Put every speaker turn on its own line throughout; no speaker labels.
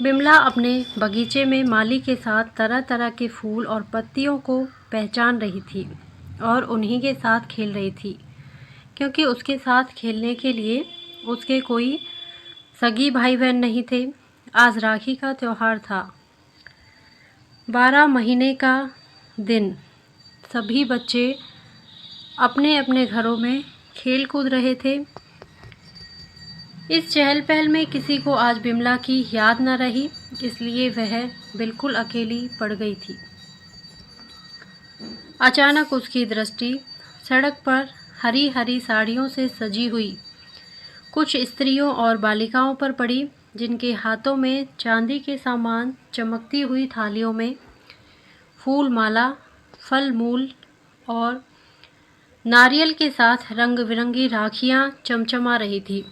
बिमला अपने बगीचे में माली के साथ तरह तरह के फूल और पत्तियों को पहचान रही थी और उन्हीं के साथ खेल रही थी, क्योंकि उसके साथ खेलने के लिए उसके कोई सगी भाई बहन नहीं थे। आज राखी का त्यौहार था। 12 महीने का दिन। सभी बच्चे अपने अपने घरों में खेल कूद रहे थे। इस चहल पहल में किसी को आज बिमला की याद न रही, इसलिए वह बिल्कुल अकेली पड़ गई थी। अचानक उसकी दृष्टि सड़क पर हरी हरी साड़ियों से सजी हुई कुछ स्त्रियों और बालिकाओं पर पड़ी, जिनके हाथों में चांदी के सामान, चमकती हुई थालियों में फूल माला, फल मूल और नारियल के साथ रंग बिरंगी राखियां चमचमा रही थी।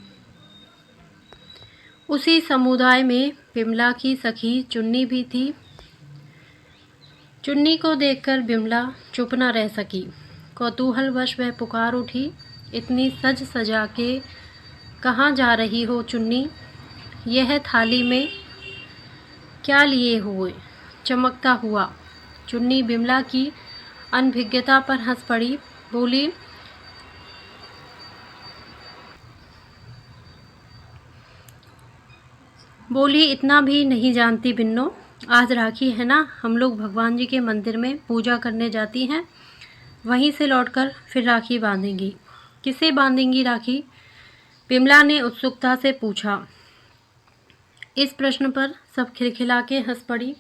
उसी समुदाय में बिमला की सखी चुन्नी भी थी। चुन्नी को देखकर बिमला चुप न रह सकी। कौतूहलवश वह पुकार उठी, इतनी सज सजा के कहाँ जा रही हो चुन्नी? यह थाली में क्या लिए हुए चमकता हुआ? चुन्नी बिमला की अनभिज्ञता पर हंस पड़ी, बोली इतना भी नहीं जानती बिन्नो। आज राखी है ना, हम लोग भगवान जी के मंदिर में पूजा करने जाती हैं, वहीं से लौटकर फिर राखी बांधेंगी। किसे बांधेंगी राखी? बिमला ने उत्सुकता से पूछा। इस प्रश्न पर सब खिलखिला के हंस पड़ी।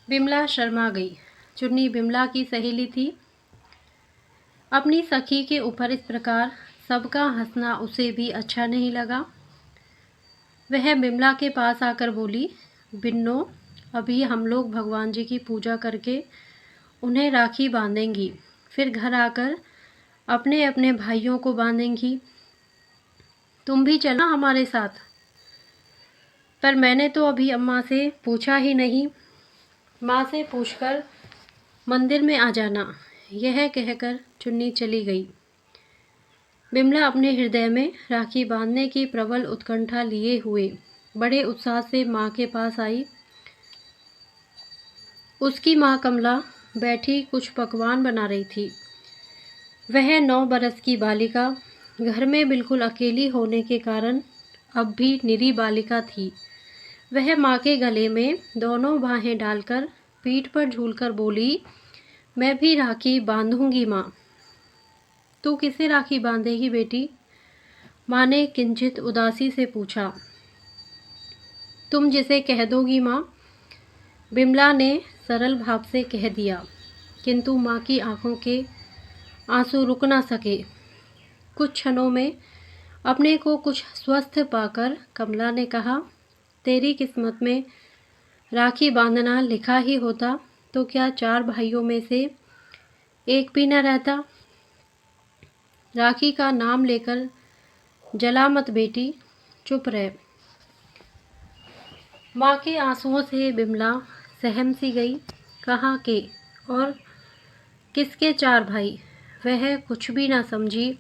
बिमला शर्मा गई। चुन्नी बिमला की सहेली थी। अपनी सखी के ऊपर इस प्रकार सबका हंसना उसे भी अच्छा नहीं लगा। वह बिमला के पास आकर बोली, बिन्नो, अभी हम लोग भगवान जी की पूजा करके उन्हें राखी बांधेंगी, फिर घर आकर अपने अपने भाइयों को बांधेंगी। तुम भी चलना हमारे साथ। पर मैंने तो अभी अम्मा से पूछा ही नहीं। माँ से पूछकर मंदिर में आ जाना। यह कहकर चुन्नी चली गई। बिमला अपने हृदय में राखी बांधने की प्रबल उत्कंठा लिए हुए बड़े उत्साह से माँ के पास आई। उसकी माँ कमला बैठी कुछ पकवान बना रही थी। वह 9 बरस की बालिका घर में बिल्कुल अकेली होने के कारण अब भी निरी बालिका थी। वह माँ के गले में दोनों बाहें डालकर पीठ पर झूलकर बोली, मैं भी राखी बांधूंगी माँ। तू किसे राखी बांधेगी बेटी? माँ ने किंचित उदासी से पूछा। तुम जिसे कह दोगी माँ, बिमला ने सरल भाव से कह दिया, किंतु माँ की आंखों के आंसू रुक ना सके। कुछ क्षणों में अपने को कुछ स्वस्थ पाकर कमला ने कहा, तेरी किस्मत में राखी बांधना लिखा ही होता तो क्या 4 भाइयों में से एक भी न रहता? राखी का नाम लेकर जला मत बेटी, चुप रह। माँ के आंसुओं से बिमला सहम सी गई। कहाँ के और किसके 4 भाई? वह कुछ भी ना समझी।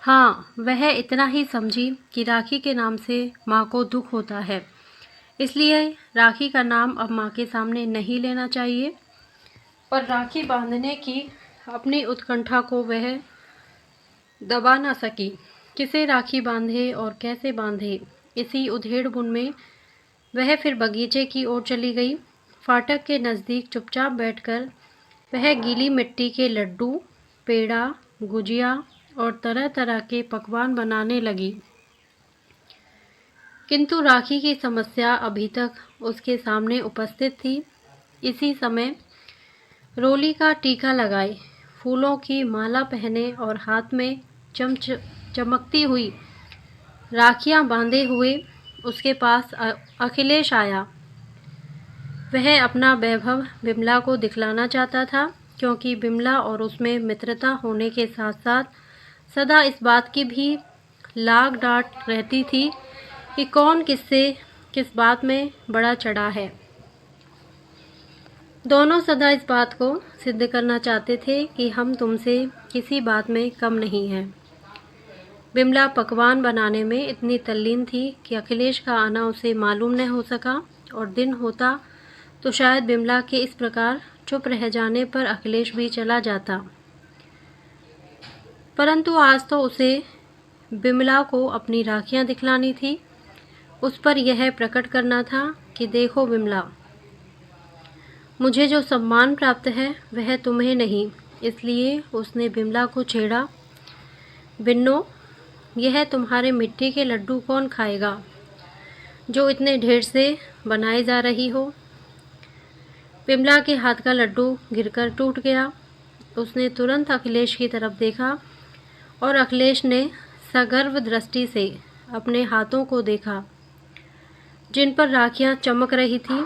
हाँ, वह इतना ही समझी कि राखी के नाम से माँ को दुख होता है, इसलिए राखी का नाम अब माँ के सामने नहीं लेना चाहिए। पर राखी बांधने की अपनी उत्कंठा को वह दबा ना सकी। किसे राखी बांधे और कैसे बांधे, इसी उधेड़-बुन में वह फिर बगीचे की ओर चली गई। फाटक के नज़दीक चुपचाप बैठकर वह गीली मिट्टी के लड्डू, पेड़ा, गुजिया और तरह तरह के पकवान बनाने लगी। किंतु राखी की समस्या अभी तक उसके सामने उपस्थित थी। इसी समय रोली का टीका लगाए, फूलों की माला पहने और हाथ में चमकती हुई राखियां बांधे हुए उसके पास अखिलेश आया। वह अपना वैभव बिमला को दिखलाना चाहता था, क्योंकि बिमला और उसमें मित्रता होने के साथ साथ सदा इस बात की भी लाग डांट रहती थी कि कौन किससे किस बात में बड़ा चढ़ा है। दोनों सदा इस बात को सिद्ध करना चाहते थे कि हम तुमसे किसी बात में कम नहीं हैं। बिमला पकवान बनाने में इतनी तल्लीन थी कि अखिलेश का आना उसे मालूम न हो सका, और दिन होता तो शायद बिमला के इस प्रकार चुप रह जाने पर अखिलेश भी चला जाता। परंतु आज तो उसे बिमला को अपनी राखियां दिखलानी थी। उस पर यह प्रकट करना था कि देखो बिमला, मुझे जो सम्मान प्राप्त है वह तुम्हें नहीं। इसलिए उसने बिमला को छेड़ा, बिन्नो, यह तुम्हारे मिट्टी के लड्डू कौन खाएगा जो इतने ढेर से बनाए जा रही हो। बिमला के हाथ का लड्डू गिरकर टूट गया। उसने तुरंत अखिलेश की तरफ देखा और अखिलेश ने सगर्व दृष्टि से अपने हाथों को देखा जिन पर राखियां चमक रही थी।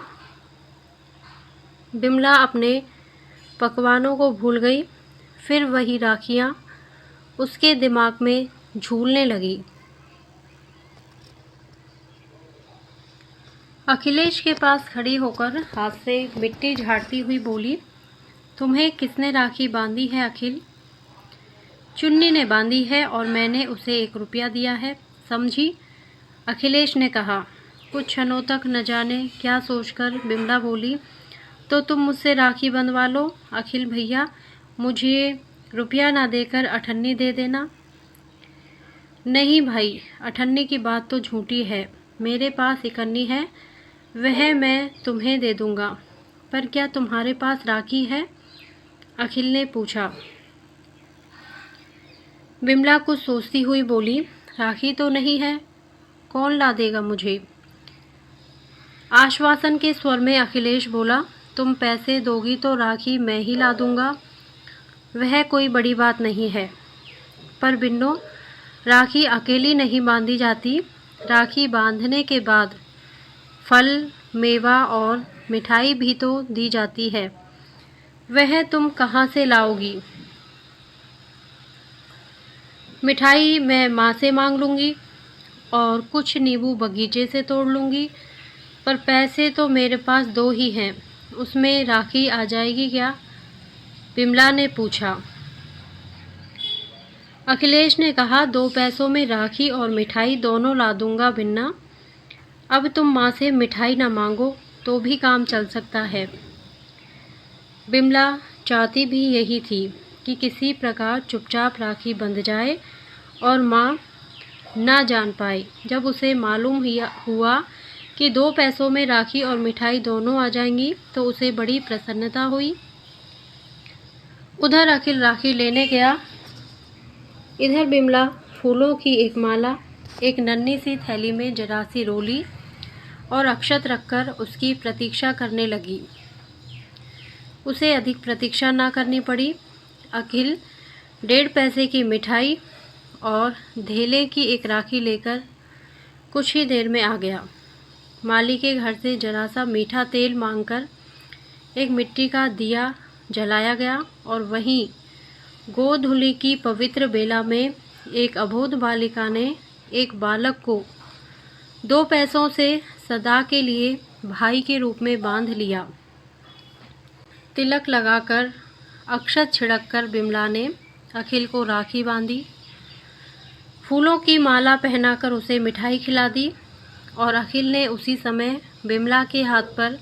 बिमला अपने पकवानों को भूल गई। फिर वही राखियां उसके दिमाग में झूलने लगी। अखिलेश के पास खड़ी होकर हाथ से मिट्टी झाड़ती हुई बोली, तुम्हें किसने राखी बांधी है अखिल? चुन्नी ने बांधी है और मैंने उसे 1 रुपया दिया है, समझी? अखिलेश ने कहा। कुछ क्षणों तक न जाने क्या सोचकर बिमला बोली, तो तुम मुझसे राखी बंधवा लो अखिल भैया, मुझे रुपया ना देकर अठन्नी दे देना। नहीं भाई, अठन्नी की बात तो झूठी है। मेरे पास इकन्नी है, वह मैं तुम्हें दे दूंगा। पर क्या तुम्हारे पास राखी है? अखिल ने पूछा। बिमला कुछ सोचती हुई बोली, राखी तो नहीं है, कौन ला देगा मुझे? आश्वासन के स्वर में अखिलेश बोला, तुम पैसे दोगी तो राखी मैं ही ला दूंगा, वह कोई बड़ी बात नहीं है। पर बिन्नो, राखी अकेली नहीं बांधी जाती, राखी बांधने के बाद फल, मेवा और मिठाई भी तो दी जाती है, वह तुम कहाँ से लाओगी? मिठाई मैं माँ से मांग लूँगी और कुछ नींबू बगीचे से तोड़ लूँगी, पर पैसे तो मेरे पास 2 ही हैं, उसमें राखी आ जाएगी क्या? बिमला ने पूछा। अखिलेश ने कहा, 2 पैसों में राखी और मिठाई दोनों ला दूंगा बिन्ना। अब तुम माँ से मिठाई ना मांगो तो भी काम चल सकता है। बिमला चाहती भी यही थी कि किसी प्रकार चुपचाप राखी बंध जाए और माँ ना जान पाए। जब उसे मालूम हुआ कि 2 पैसों में राखी और मिठाई दोनों आ जाएंगी तो उसे बड़ी प्रसन्नता हुई। उधर अखिल राखी लेने गया, इधर बिमला फूलों की एक माला एक नन्ही सी थैली में जरा सी रोली और अक्षत रखकर उसकी प्रतीक्षा करने लगी। उसे अधिक प्रतीक्षा ना करनी पड़ी। अखिल 1.5 पैसे की मिठाई और धेले की एक राखी लेकर कुछ ही देर में आ गया। माली के घर से जरा सा मीठा तेल मांगकर एक मिट्टी का दिया जलाया गया और वहीं गोधुली की पवित्र बेला में एक अबोध बालिका ने एक बालक को 2 पैसों से सदा के लिए भाई के रूप में बांध लिया। तिलक लगाकर, अक्षत छिड़ककर बिमला ने अखिल को राखी बांधी, फूलों की माला पहनाकर उसे मिठाई खिला दी और अखिल ने उसी समय बिमला के हाथ पर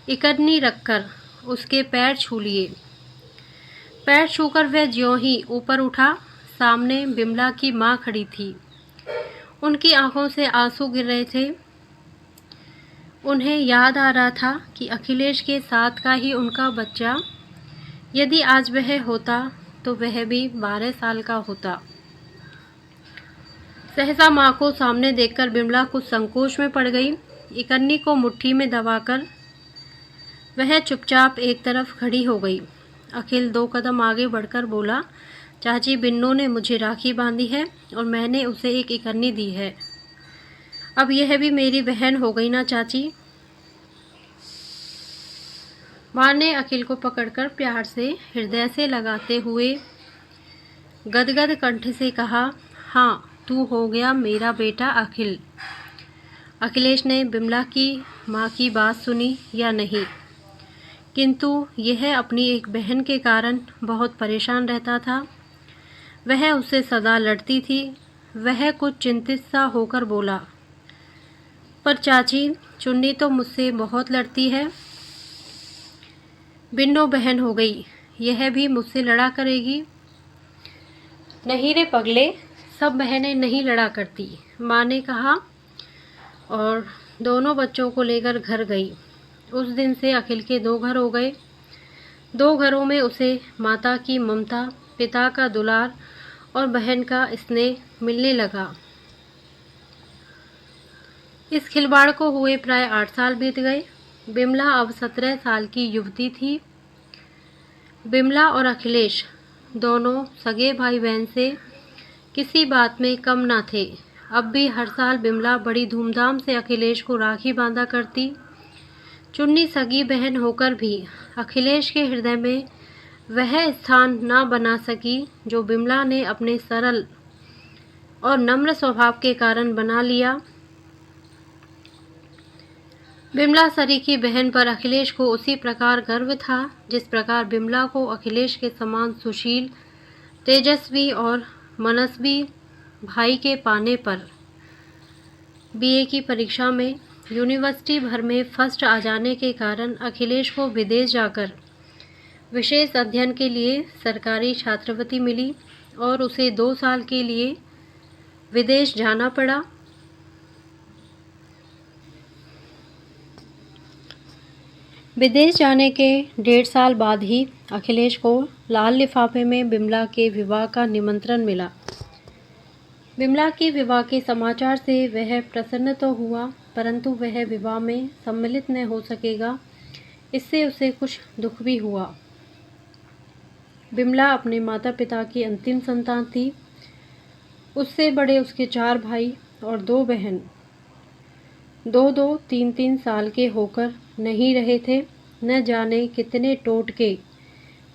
इकन्नी रखकर उसके पैर छू लिए। पैर छूकर वह ज्यों ही ऊपर उठा, सामने बिमला की माँ खड़ी थी। उनकी आंखों से आंसू गिर रहे थे। उन्हें याद आ रहा था कि अखिलेश के साथ का ही उनका बच्चा, यदि आज वह होता तो वह भी 12 साल का होता। सहसा माँ को सामने देखकर बिमला कुछ संकोच में पड़ गई। इकन्नी को मुट्ठी में दबाकर वह चुपचाप एक तरफ खड़ी हो गई। अखिल 2 कदम आगे बढ़कर बोला, चाची, बिन्नू ने मुझे राखी बांधी है और मैंने उसे एक इकन्नी दी है। अब यह भी मेरी बहन हो गई ना चाची? माँ ने अखिल को पकड़कर प्यार से हृदय से लगाते हुए गदगद कंठ से कहा, हाँ, तू हो गया मेरा बेटा अखिल। अखिलेश ने बिमला की माँ की बात सुनी या नहीं, किंतु यह अपनी एक बहन के कारण बहुत परेशान रहता था। वह उससे सदा लड़ती थी, वह कुछ चिंतित सा होकर बोला, पर चाची, चुन्नी तो मुझसे बहुत लड़ती है। बिन्नो बहन हो गई, यह भी मुझसे लड़ा करेगी। नहीं रे पगले, सब बहनें नहीं लड़ा करती, माँ ने कहा और दोनों बच्चों को लेकर घर गई। उस दिन से अखिल के 2 घर हो गए। 2 घरों में उसे माता की ममता, पिता का दुलार और बहन का स्नेह मिलने लगा। इस खिलवाड़ को हुए प्राय 8 साल बीत गए। बिमला अब 17 साल की युवती थी। बिमला और अखिलेश दोनों सगे भाई बहन से किसी बात में कम ना थे। अब भी हर साल बिमला बड़ी धूमधाम से अखिलेश को राखी बांधा करती। चुन्नी सगी बहन होकर भी अखिलेश के हृदय में वह स्थान ना बना सकी जो बिमला ने अपने सरल और नम्र स्वभाव के कारण बना लिया। बिमला सरीखी बहन पर अखिलेश को उसी प्रकार गर्व था जिस प्रकार बिमला को अखिलेश के समान सुशील, तेजस्वी और मनस्वी भाई के पाने पर। बीए की परीक्षा में यूनिवर्सिटी भर में फर्स्ट आ जाने के कारण अखिलेश को विदेश जाकर विशेष अध्ययन के लिए सरकारी छात्रवृत्ति मिली और उसे 2 साल के लिए विदेश जाना पड़ा। विदेश जाने के 1.5 साल बाद ही अखिलेश को लाल लिफाफे में बिमला के विवाह का निमंत्रण मिला। बिमला के विवाह के समाचार से वह प्रसन्न तो हुआ, परंतु वह विवाह में सम्मिलित न हो सकेगा, इससे उसे कुछ दुख भी हुआ। बिमला अपने माता पिता की अंतिम संतान थी। उससे बड़े उसके 4 भाई और 2 बहन 2-2, 3-3 साल के होकर नहीं रहे थे। न जाने कितने टोटके,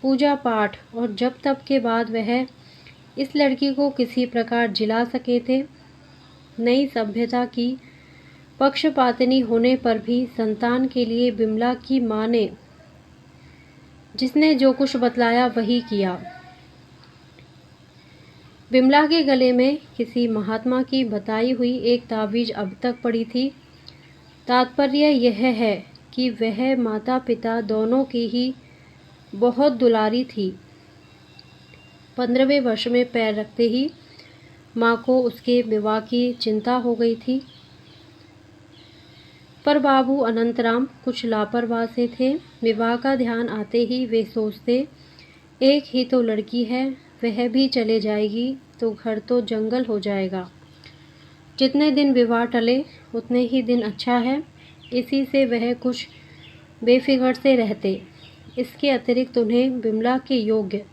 पूजा पाठ और जप तप के बाद वह इस लड़की को किसी प्रकार जिला सके थे। नई सभ्यता की पक्षपातिनी होने पर भी संतान के लिए बिमला की माँ ने जिसने जो कुछ बतलाया वही किया। बिमला के गले में किसी महात्मा की बताई हुई एक तावीज अब तक पड़ी थी। तात्पर्य यह है कि वह माता पिता दोनों की ही बहुत दुलारी थी। 15वें वर्ष में पैर रखते ही माँ को उसके विवाह की चिंता हो गई थी, पर बाबू अनंतराम कुछ लापरवाह से थे। विवाह का ध्यान आते ही वे सोचते, एक ही तो लड़की है, वह भी चले जाएगी तो घर तो जंगल हो जाएगा। जितने दिन विवाह टले उतने ही दिन अच्छा है। इसी से वह कुछ बेफिक्र से रहते। इसके अतिरिक्त उन्हें बिमला के योग्य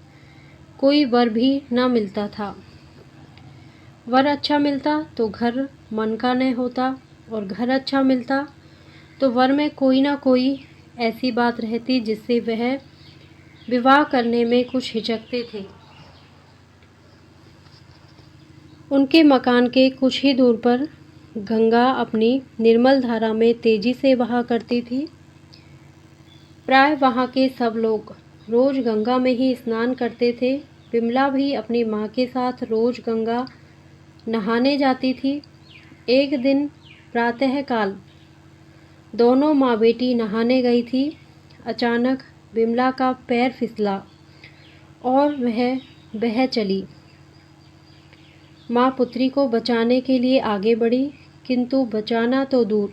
कोई वर भी न मिलता था। वर अच्छा मिलता तो घर मन का न होता, और घर अच्छा मिलता तो वर में कोई ना कोई ऐसी बात रहती जिससे वह विवाह करने में कुछ हिचकते थे। उनके मकान के कुछ ही दूर पर गंगा अपनी निर्मल धारा में तेजी से बहा करती थी। प्राय वहाँ के सब लोग रोज गंगा में ही स्नान करते थे। बिमला भी अपनी माँ के साथ रोज गंगा नहाने जाती थी। एक दिन प्रातःकाल दोनों माँ बेटी नहाने गई थी। अचानक बिमला का पैर फिसला और वह बह चली। माँ पुत्री को बचाने के लिए आगे बढ़ी, किंतु बचाना तो दूर,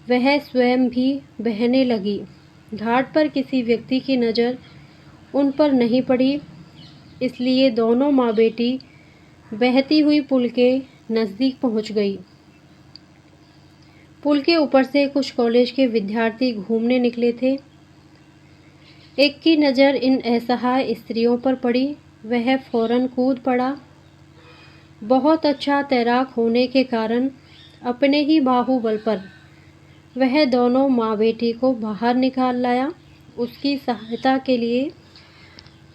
वह स्वयं भी बहने लगी। घाट पर किसी व्यक्ति की नज़र उन पर नहीं पड़ी, इसलिए दोनों माँ बेटी बहती हुई पुल के नज़दीक पहुँच गई। पुल के ऊपर से कुछ कॉलेज के विद्यार्थी घूमने निकले थे। एक की नज़र इन असहाय स्त्रियों पर पड़ी, वह फौरन कूद पड़ा। बहुत अच्छा तैराक होने के कारण अपने ही बाहुबल पर वह दोनों माँ बेटी को बाहर निकाल लाया। उसकी सहायता के लिए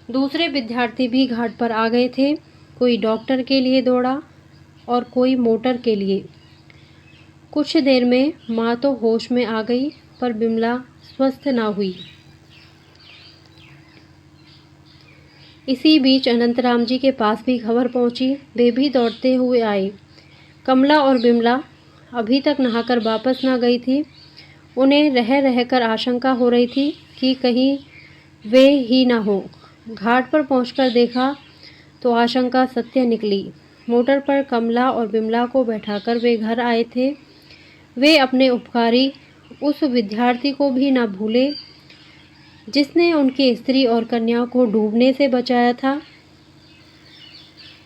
दूसरे विद्यार्थी भी घाट पर आ गए थे। कोई डॉक्टर के लिए दौड़ा और कोई मोटर के लिए। कुछ देर में माँ तो होश में आ गई, पर बिमला स्वस्थ ना हुई। इसी बीच अनंतराम जी के पास भी खबर पहुंची। वे भी दौड़ते हुए आए। कमला और बिमला अभी तक नहाकर वापस न गई थी। उन्हें रह रहकर आशंका हो रही थी कि कहीं वे ही न हो। घाट पर पहुंचकर देखा तो आशंका सत्य निकली। मोटर पर कमला और बिमला को बैठाकर वे घर आए थे। वे अपने उपकारी उस विद्यार्थी को भी न भूले जिसने उनकी स्त्री और कन्या को डूबने से बचाया था।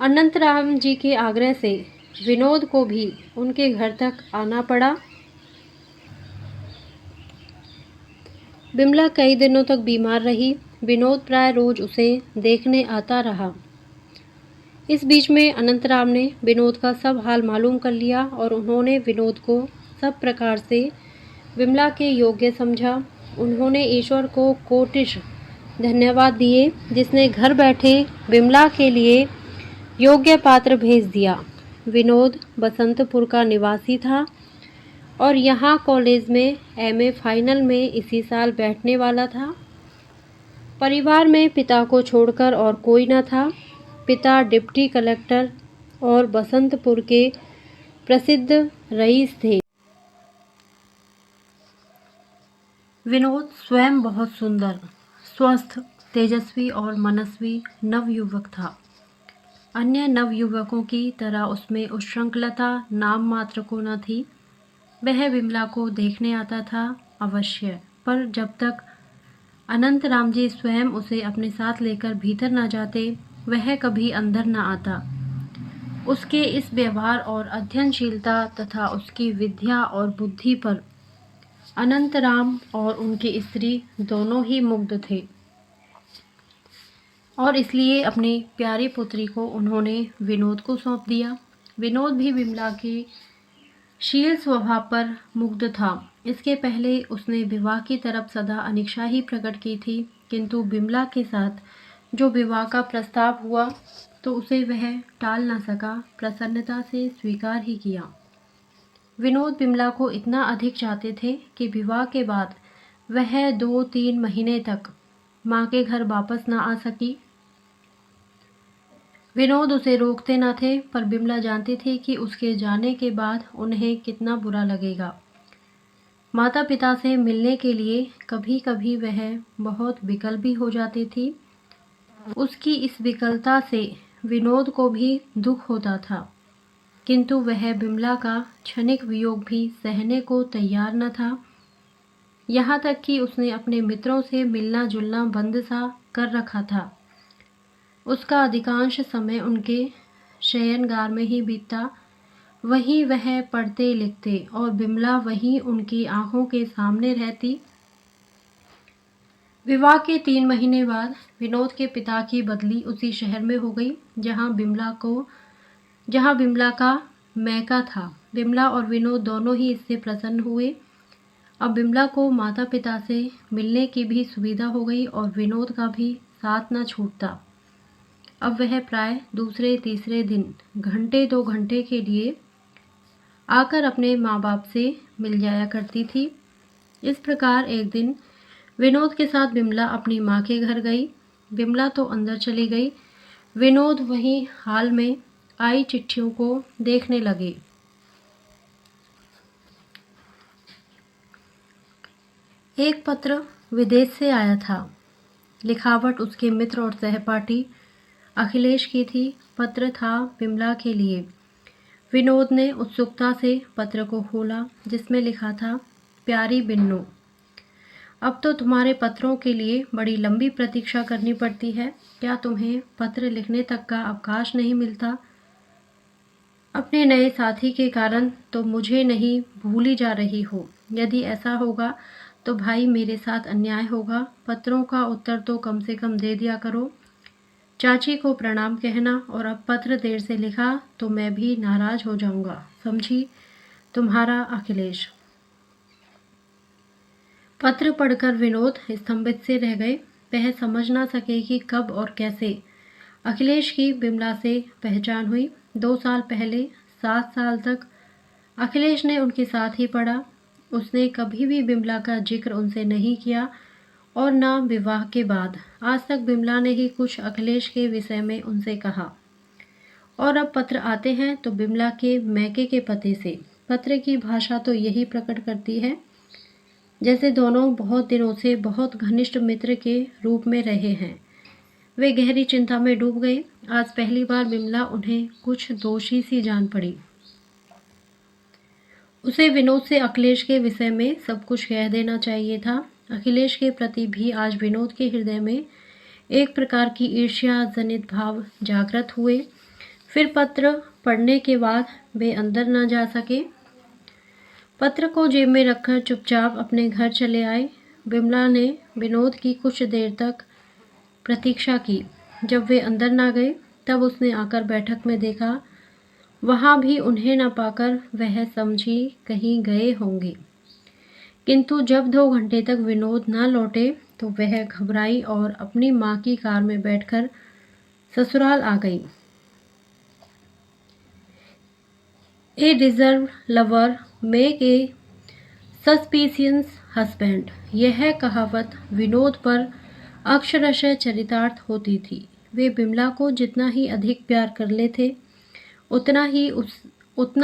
अनंतराम जी के आग्रह से विनोद को भी उनके घर तक आना पड़ा। बिमला कई दिनों तक बीमार रही। विनोद प्राय रोज उसे देखने आता रहा। इस बीच में अनंतराम ने विनोद का सब हाल मालूम कर लिया और उन्होंने विनोद को सब प्रकार से बिमला के योग्य समझा। उन्होंने ईश्वर को कोटिश धन्यवाद दिए जिसने घर बैठे बिमला के लिए योग्य पात्र भेज दिया। विनोद बसंतपुर का निवासी था और यहाँ कॉलेज में एमए फाइनल में इसी साल बैठने वाला था। परिवार में पिता को छोड़कर और कोई न था। पिता डिप्टी कलेक्टर और बसंतपुर के प्रसिद्ध रईस थे। विनोद स्वयं बहुत सुंदर, स्वस्थ, तेजस्वी और मनस्वी नवयुवक था। अन्य नवयुवकों की तरह उसमें उच्छृंखलता नाम मात्र को न थी। वह विमला को देखने आता था अवश्य, पर जब तक अनंतराम जी स्वयं उसे अपने साथ लेकर भीतर न जाते वह कभी अंदर न आता। उसके इस व्यवहार और अध्ययनशीलता तथा उसकी विद्या और बुद्धि पर अनंतराम और उनकी स्त्री दोनों ही मुग्ध थे और इसलिए अपनी प्यारी पुत्री को उन्होंने विनोद को सौंप दिया। विनोद भी बिमला के शील स्वभाव पर मुग्ध था। इसके पहले उसने विवाह की तरफ सदा अनिच्छा ही प्रकट की थी, किंतु बिमला के साथ जो विवाह का प्रस्ताव हुआ तो उसे वह टाल न सका, प्रसन्नता से स्वीकार ही किया। विनोद बिमला को इतना अधिक चाहते थे कि विवाह के बाद वह 2-3 महीने तक माँ के घर वापस न आ सकी। विनोद उसे रोकते न थे, पर बिमला जानती थी कि उसके जाने के बाद उन्हें कितना बुरा लगेगा। माता पिता से मिलने के लिए कभी कभी वह बहुत विकल भी हो जाती थी। उसकी इस विकलता से विनोद को भी दुख होता था, किंतु वह बिमला का क्षणिक वियोग भी सहने को तैयार न था। यहाँ तक कि उसने अपने मित्रों से मिलना जुलना बंद सा कर रखा था। उसका अधिकांश समय उनके शयनगार में ही बीतता। वहीं वह पढ़ते लिखते और बिमला वहीं उनकी आंखों के सामने रहती। विवाह के 3 महीने बाद विनोद के पिता की बदली उसी शहर में हो गई जहां बिमला का मैका था। बिमला और विनोद दोनों ही इससे प्रसन्न हुए। अब बिमला को माता पिता से मिलने की भी सुविधा हो गई और विनोद का भी साथ न छूटता। अब वह प्राय दूसरे तीसरे दिन घंटे 2 घंटे के लिए आकर अपने माँ बाप से मिल जाया करती थी। इस प्रकार एक दिन विनोद के साथ बिमला अपनी माँ के घर गई। बिमला तो अंदर चली गई। विनोद वहीं हाल में आई चिट्ठियों को देखने लगे। एक पत्र विदेश से आया था। लिखावट उसके मित्र और सहपाठी अखिलेश की थी। पत्र था बिमला के लिए। विनोद ने उत्सुकता से पत्र को खोला, जिसमें लिखा था, प्यारी बिन्नू, अब तो तुम्हारे पत्रों के लिए बड़ी लंबी प्रतीक्षा करनी पड़ती है। क्या तुम्हें पत्र लिखने तक का अवकाश नहीं मिलता? अपने नए साथी के कारण तो मुझे नहीं भूली जा रही हो। यदि ऐसा होगा तो भाई मेरे साथ अन्याय होगा। पत्रों का उत्तर तो कम से कम दे दिया करो। चाची को प्रणाम कहना, और अब पत्र देर से लिखा तो मैं भी नाराज हो जाऊंगा। समझी, तुम्हारा अखिलेश। पत्र पढ़कर विनोद स्तंभित से रह गए। वह समझ ना सके कि कब और कैसे अखिलेश की बिमला से पहचान हुई। 2 साल पहले 7 साल तक अखिलेश ने उनके साथ ही पढ़ा। उसने कभी भी बिमला का जिक्र उनसे नहीं किया। और ना विवाह के बाद। आज तक बिमला ने ही कुछ अखिलेश के विषय में उनसे कहा, और अब पत्र आते हैं तो बिमला के मैके के पते से। पत्र की भाषा तो यही प्रकट करती है जैसे दोनों बहुत दिनों से बहुत घनिष्ठ मित्र के रूप में रहे हैं। वे गहरी चिंता में डूब गए। आज पहली बार बिमला उन्हें कुछ दोषी सी जान पड़ी। उसे विनोद से अखिलेश के विषय में सब कुछ कह देना चाहिए था। अखिलेश के प्रति भी आज विनोद के हृदय में एक प्रकार की ईर्ष्या जनित भाव जागृत हुए। फिर पत्र पढ़ने के बाद वे अंदर न जा सके। पत्र को जेब में रखकर चुपचाप अपने घर चले आए। बिमला ने विनोद की कुछ देर तक प्रतीक्षा की। जब वे अंदर ना गए तब उसने आकर बैठक में देखा। वहाँ भी उन्हें न पाकर वह समझी कहीं गए होंगे। किंतु जब 2 घंटे तक विनोद न लौटे तो वह घबराई और अपनी माँ की कार में बैठकर ससुराल आ गई। A reserve lover make a suspicious husband, यह कहावत विनोद पर अक्षरशः चरितार्थ होती थी। वे बिमला को जितना ही अधिक प्यार कर लेते उतना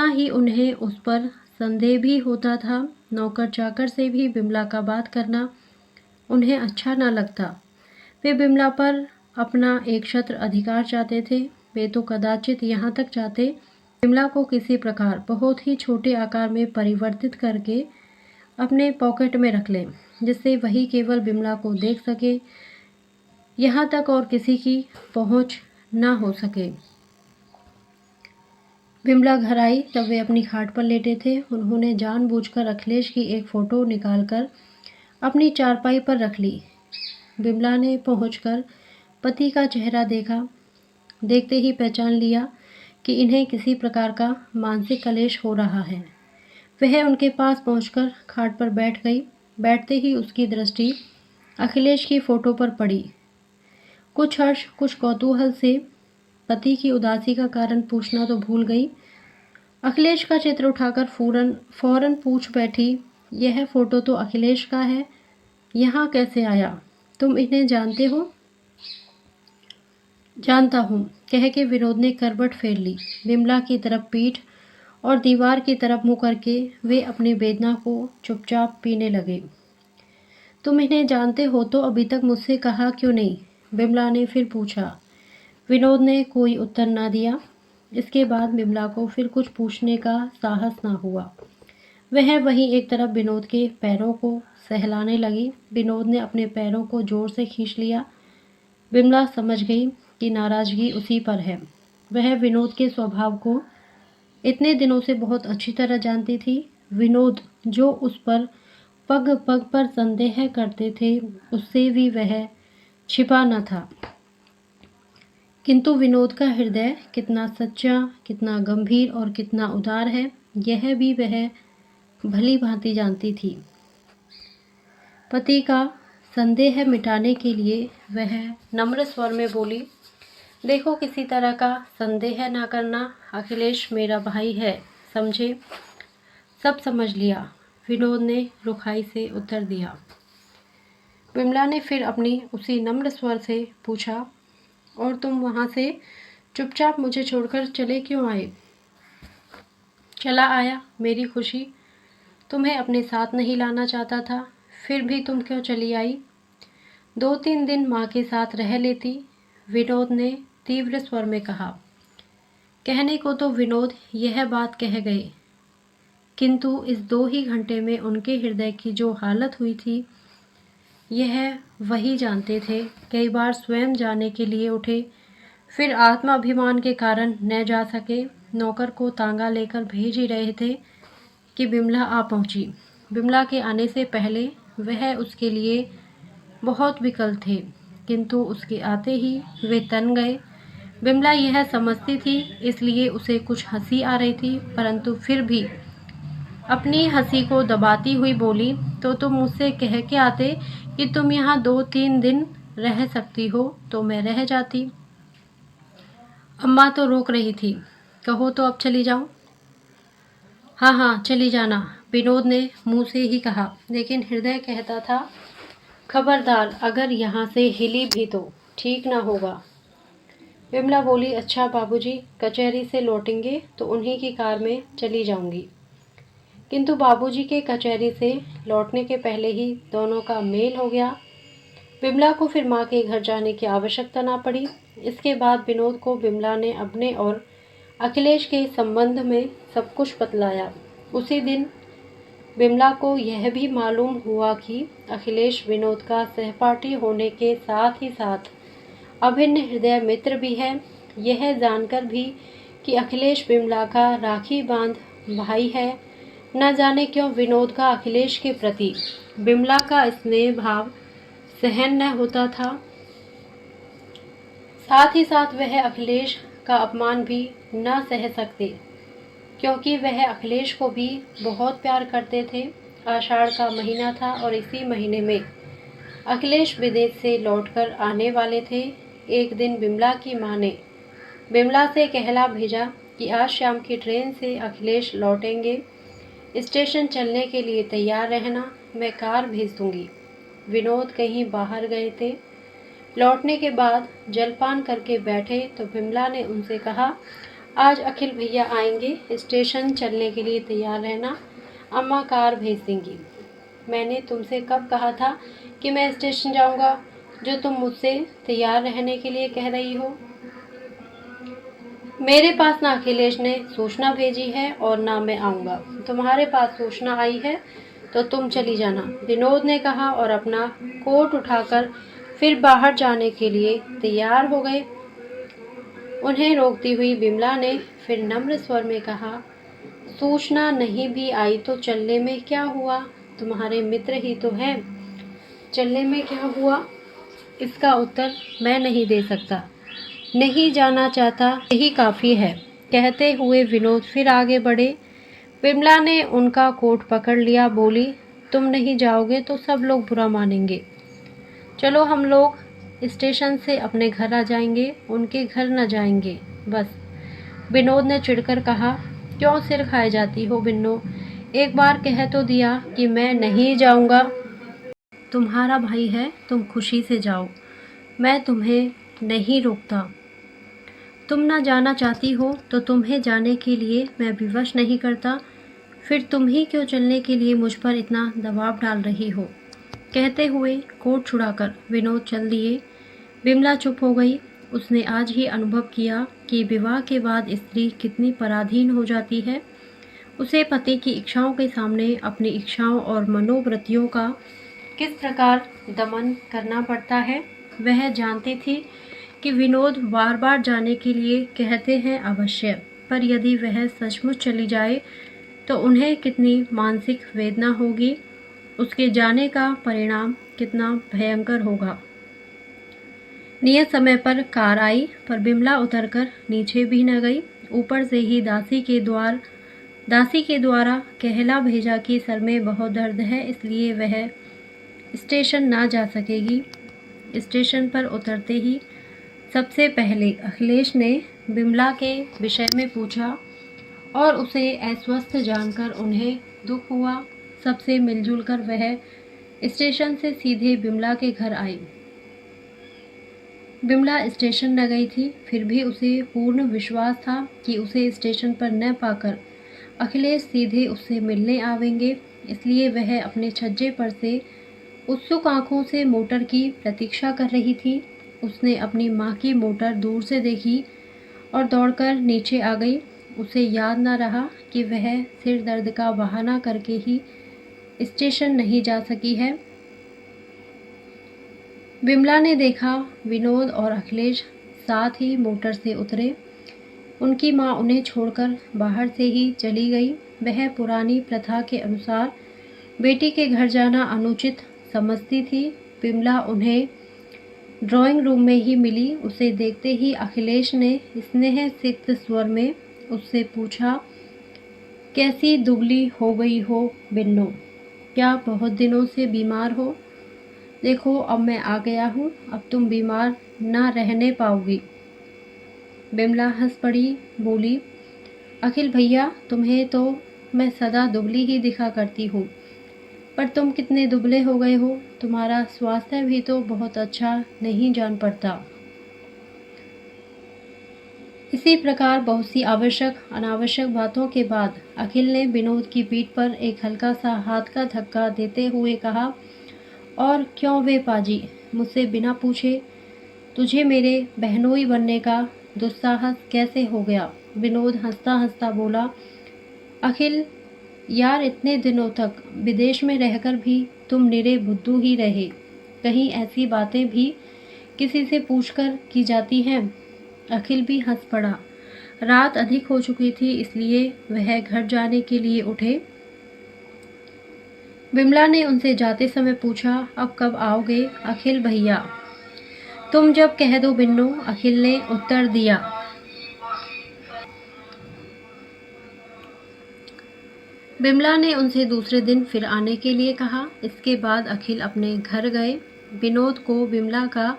ही उन्हें उस पर संदेह भी होता था। नौकर चाकर से भी बिमला का बात करना उन्हें अच्छा न लगता। वे बिमला पर अपना एक छत्र अधिकार चाहते थे। वे तो कदाचित यहाँ तक चाहते बिमला को किसी प्रकार बहुत ही छोटे आकार में परिवर्तित करके अपने पॉकेट में रख लें, जिससे वही केवल बिमला को देख सके, यहाँ तक और किसी की पहुँच न हो सके। बिमला घर आई तब वे अपनी खाट पर लेटे थे। उन्होंने जानबूझकर अखिलेश की एक फ़ोटो निकालकर अपनी चारपाई पर रख ली। बिमला ने पहुंचकर पति का चेहरा देखा। देखते ही पहचान लिया कि इन्हें किसी प्रकार का मानसिक कलेश हो रहा है। वह उनके पास पहुंचकर खाट पर बैठ गई। बैठते ही उसकी दृष्टि अखिलेश की फ़ोटो पर पड़ी। कुछ हर्ष कुछ कौतूहल से पति की उदासी का कारण पूछना तो भूल गई। अखिलेश का चित्र उठाकर फौरन पूछ बैठी, यह फ़ोटो तो अखिलेश का है, यहाँ कैसे आया? तुम इन्हें जानते हो? जानता हूँ, कह के विनोद ने करवट फेर ली। बिमला की तरफ पीठ और दीवार की तरफ मुँह करके वे अपनी वेदना को चुपचाप पीने लगे। तुम इन्हें जानते हो तो अभी तक मुझसे कहा क्यों नहीं? बिमला ने फिर पूछा। विनोद ने कोई उत्तर ना दिया। इसके बाद बिमला को फिर कुछ पूछने का साहस ना हुआ। वह वहीं एक तरफ विनोद के पैरों को सहलाने लगी। विनोद ने अपने पैरों को जोर से खींच लिया। बिमला समझ गई कि नाराज़गी उसी पर है। वह विनोद के स्वभाव को इतने दिनों से बहुत अच्छी तरह जानती थी। विनोद जो उस पर पग पग पर संदेह करते थे, उससे भी वह छिपा न था। किंतु विनोद का हृदय कितना सच्चा, कितना गंभीर और कितना उदार है, यह भी वह भली भांति जानती थी। पति का संदेह मिटाने के लिए वह नम्र स्वर में बोली, देखो किसी तरह का संदेह ना करना, अखिलेश मेरा भाई है, समझे? सब समझ लिया, विनोद ने रुखाई से उत्तर दिया। बिमला ने फिर अपनी उसी नम्र स्वर से पूछा, और तुम वहाँ से चुपचाप मुझे छोड़कर चले क्यों आए? चला आया, मेरी खुशी। तुम्हें अपने साथ नहीं लाना चाहता था, फिर भी तुम क्यों चली आई? 2-3 दिन माँ के साथ रह लेती, विनोद ने तीव्र स्वर में कहा। कहने को तो विनोद यह बात कह गए, किंतु इस 2 ही घंटे में उनके हृदय की जो हालत हुई थी, यह वही जानते थे। कई बार स्वयं जाने के लिए उठे, फिर आत्माभिमान के कारण न जा सके। नौकर को तांगा लेकर भेज ही रहे थे कि बिमला आ पहुंची। बिमला के आने से पहले वह उसके लिए बहुत विकल थे, किंतु उसके आते ही वे तन गए। बिमला यह समझती थी, इसलिए उसे कुछ हंसी आ रही थी, परंतु फिर भी अपनी हंसी को दबाती हुई बोली, तो तुम मुझसे कह के आते कि तुम यहाँ 2-3 दिन रह सकती हो तो मैं रह जाती। अम्मा तो रोक रही थी, कहो तो अब चली जाऊँ? हाँ हाँ चली जाना, विनोद ने मुंह से ही कहा, लेकिन हृदय कहता था खबरदार, अगर यहाँ से हिली भी तो ठीक ना होगा। विमला बोली, अच्छा बाबूजी, कचहरी से लौटेंगे तो उन्हीं की कार में चली जाऊंगी। किंतु बाबूजी के कचहरी से लौटने के पहले ही दोनों का मेल हो गया। विमला को फिर माँ के घर जाने की आवश्यकता ना पड़ी। इसके बाद विनोद को विमला ने अपने और अखिलेश के संबंध में सब कुछ बतलाया। उसी दिन विमला को यह भी मालूम हुआ कि अखिलेश विनोद का सहपाठी होने के साथ ही साथ अभिन्न हृदय मित्र भी है। यह जानकर भी कि अखिलेश विमला का राखी बांध भाई है। न जाने क्यों विनोद का अखिलेश के प्रति विमला का स्नेह भाव सहन न होता था। साथ ही साथ वह अखिलेश का अपमान भी न सह सकते, क्योंकि वह अखिलेश को भी बहुत प्यार करते थे। आषाढ़ का महीना था और इसी महीने में अखिलेश विदेश से लौटकर आने वाले थे। एक दिन विमला की माँ ने विमला से कहला भेजा कि आज शाम की ट्रेन से अखिलेश लौटेंगे, स्टेशन चलने के लिए तैयार रहना, मैं कार भेज दूंगी। विनोद कहीं बाहर गए थे। लौटने के बाद जलपान करके बैठे तो विमला ने उनसे कहा, आज अखिल भैया आएंगे, स्टेशन चलने के लिए तैयार रहना, अम्मा कार भेज देंगी। मैंने तुमसे कब कहा था कि मैं स्टेशन जाऊंगा, जो तुम मुझसे तैयार रहने के लिए कह रही हो? मेरे पास ना अखिलेश ने सूचना भेजी है और ना मैं आऊँगा। तुम्हारे पास सूचना आई है तो तुम चली जाना, विनोद ने कहा और अपना कोट उठाकर फिर बाहर जाने के लिए तैयार हो गए। उन्हें रोकती हुई विमला ने फिर नम्र स्वर में कहा, सूचना नहीं भी आई तो चलने में क्या हुआ, तुम्हारे मित्र ही तो हैं, चलने में क्या हुआ? इसका उत्तर मैं नहीं दे सकता, नहीं जाना चाहता, यही काफ़ी है। कहते हुए विनोद फिर आगे बढ़े। विमला ने उनका कोट पकड़ लिया, बोली, तुम नहीं जाओगे तो सब लोग बुरा मानेंगे। चलो हम लोग स्टेशन से अपने घर आ जाएंगे, उनके घर न जाएंगे बस। विनोद ने चिढ़कर कहा, क्यों सिर खाए जाती हो बिन्नो, एक बार कह तो दिया कि मैं नहीं जाऊंगा। तुम्हारा भाई है, तुम खुशी से जाओ, मैं तुम्हें नहीं रोकता। तुम ना जाना चाहती हो तो तुम्हें जाने के लिए मैं विवश नहीं करता, फिर तुम ही क्यों चलने के लिए मुझ पर इतना दबाव डाल रही हो? कहते हुए कोट छुड़ाकर विनोद चल दिए। विमला चुप हो गई। उसने आज ही अनुभव किया कि विवाह के बाद स्त्री कितनी पराधीन हो जाती है। उसे पति की इच्छाओं के सामने अपनी इच्छाओं और मनोवृत्तियों का किस प्रकार दमन करना पड़ता है। वह जानती थी कि विनोद बार बार जाने के लिए कहते हैं अवश्य, पर यदि वह सचमुच चली जाए तो उन्हें कितनी मानसिक वेदना होगी, उसके जाने का परिणाम कितना भयंकर होगा। नियत समय पर कार आई, पर बिमला उतरकर नीचे भी न गई। ऊपर से ही दासी के द्वारा कहला भेजा कि सर में बहुत दर्द है, इसलिए वह स्टेशन ना जा सकेगी। स्टेशन पर उतरते ही सबसे पहले अखिलेश ने बिमला के विषय में पूछा और उसे अस्वस्थ जानकर उन्हें दुख हुआ। सबसे मिलजुल कर वह स्टेशन से सीधे बिमला के घर आई। बिमला स्टेशन न गई थी, फिर भी उसे पूर्ण विश्वास था कि उसे स्टेशन पर न पाकर अखिलेश सीधे उससे मिलने आवेंगे, इसलिए वह अपने छज्जे पर से उत्सुक आंखों से मोटर की प्रतीक्षा कर रही थी। उसने अपनी माँ की मोटर दूर से देखी और दौड़कर नीचे आ गई। उसे याद न रहा कि वह सिर दर्द का बहाना करके ही स्टेशन नहीं जा सकी है। बिमला ने देखा विनोद और अखिलेश साथ ही मोटर से उतरे। उनकी माँ उन्हें छोड़कर बाहर से ही चली गई। वह पुरानी प्रथा के अनुसार बेटी के घर जाना अनुचित समझती थी। बिमला उन्हें ड्राइंग रूम में ही मिली। उसे देखते ही अखिलेश ने स्नेह सिक्त स्वर में उससे पूछा, कैसी दुबली हो गई हो बिन्नो, क्या बहुत दिनों से बीमार हो? देखो अब मैं आ गया हूँ, अब तुम बीमार ना रहने पाओगी। बिमला हंस पड़ी, बोली, अखिल भैया तुम्हें तो मैं सदा दुबली ही दिखा करती हूँ, पर तुम कितने दुबले हो गए हो, तुम्हारा स्वास्थ्य भी तो बहुत अच्छा नहीं जान पड़ता। इसी प्रकार बहुत सी आवश्यक अनावश्यक बातों के बाद अखिल ने विनोद की पीठ पर एक हल्का सा हाथ का धक्का देते हुए कहा, और क्यों वे पाजी, मुझसे बिना पूछे तुझे मेरे बहनोई बनने का दुस्साहस कैसे हो गया? विनोद हंसता हंसता बोला, अखिल यार, इतने दिनों तक विदेश में रहकर भी तुम निरे बुद्धू ही रहे। कहीं ऐसी बातें भी किसी से पूछकर की जाती हैं? अखिल भी हंस पड़ा। रात अधिक हो चुकी थी, इसलिए वह घर जाने के लिए उठे। विमला ने उनसे जाते समय पूछा, अब कब आओगे? अखिल भैया, तुम जब कह दो बिन्नू, अखिल ने उत्तर दिया। बिमला ने उनसे दूसरे दिन फिर आने के लिए कहा। इसके बाद अखिल अपने घर गए। विनोद को बिमला का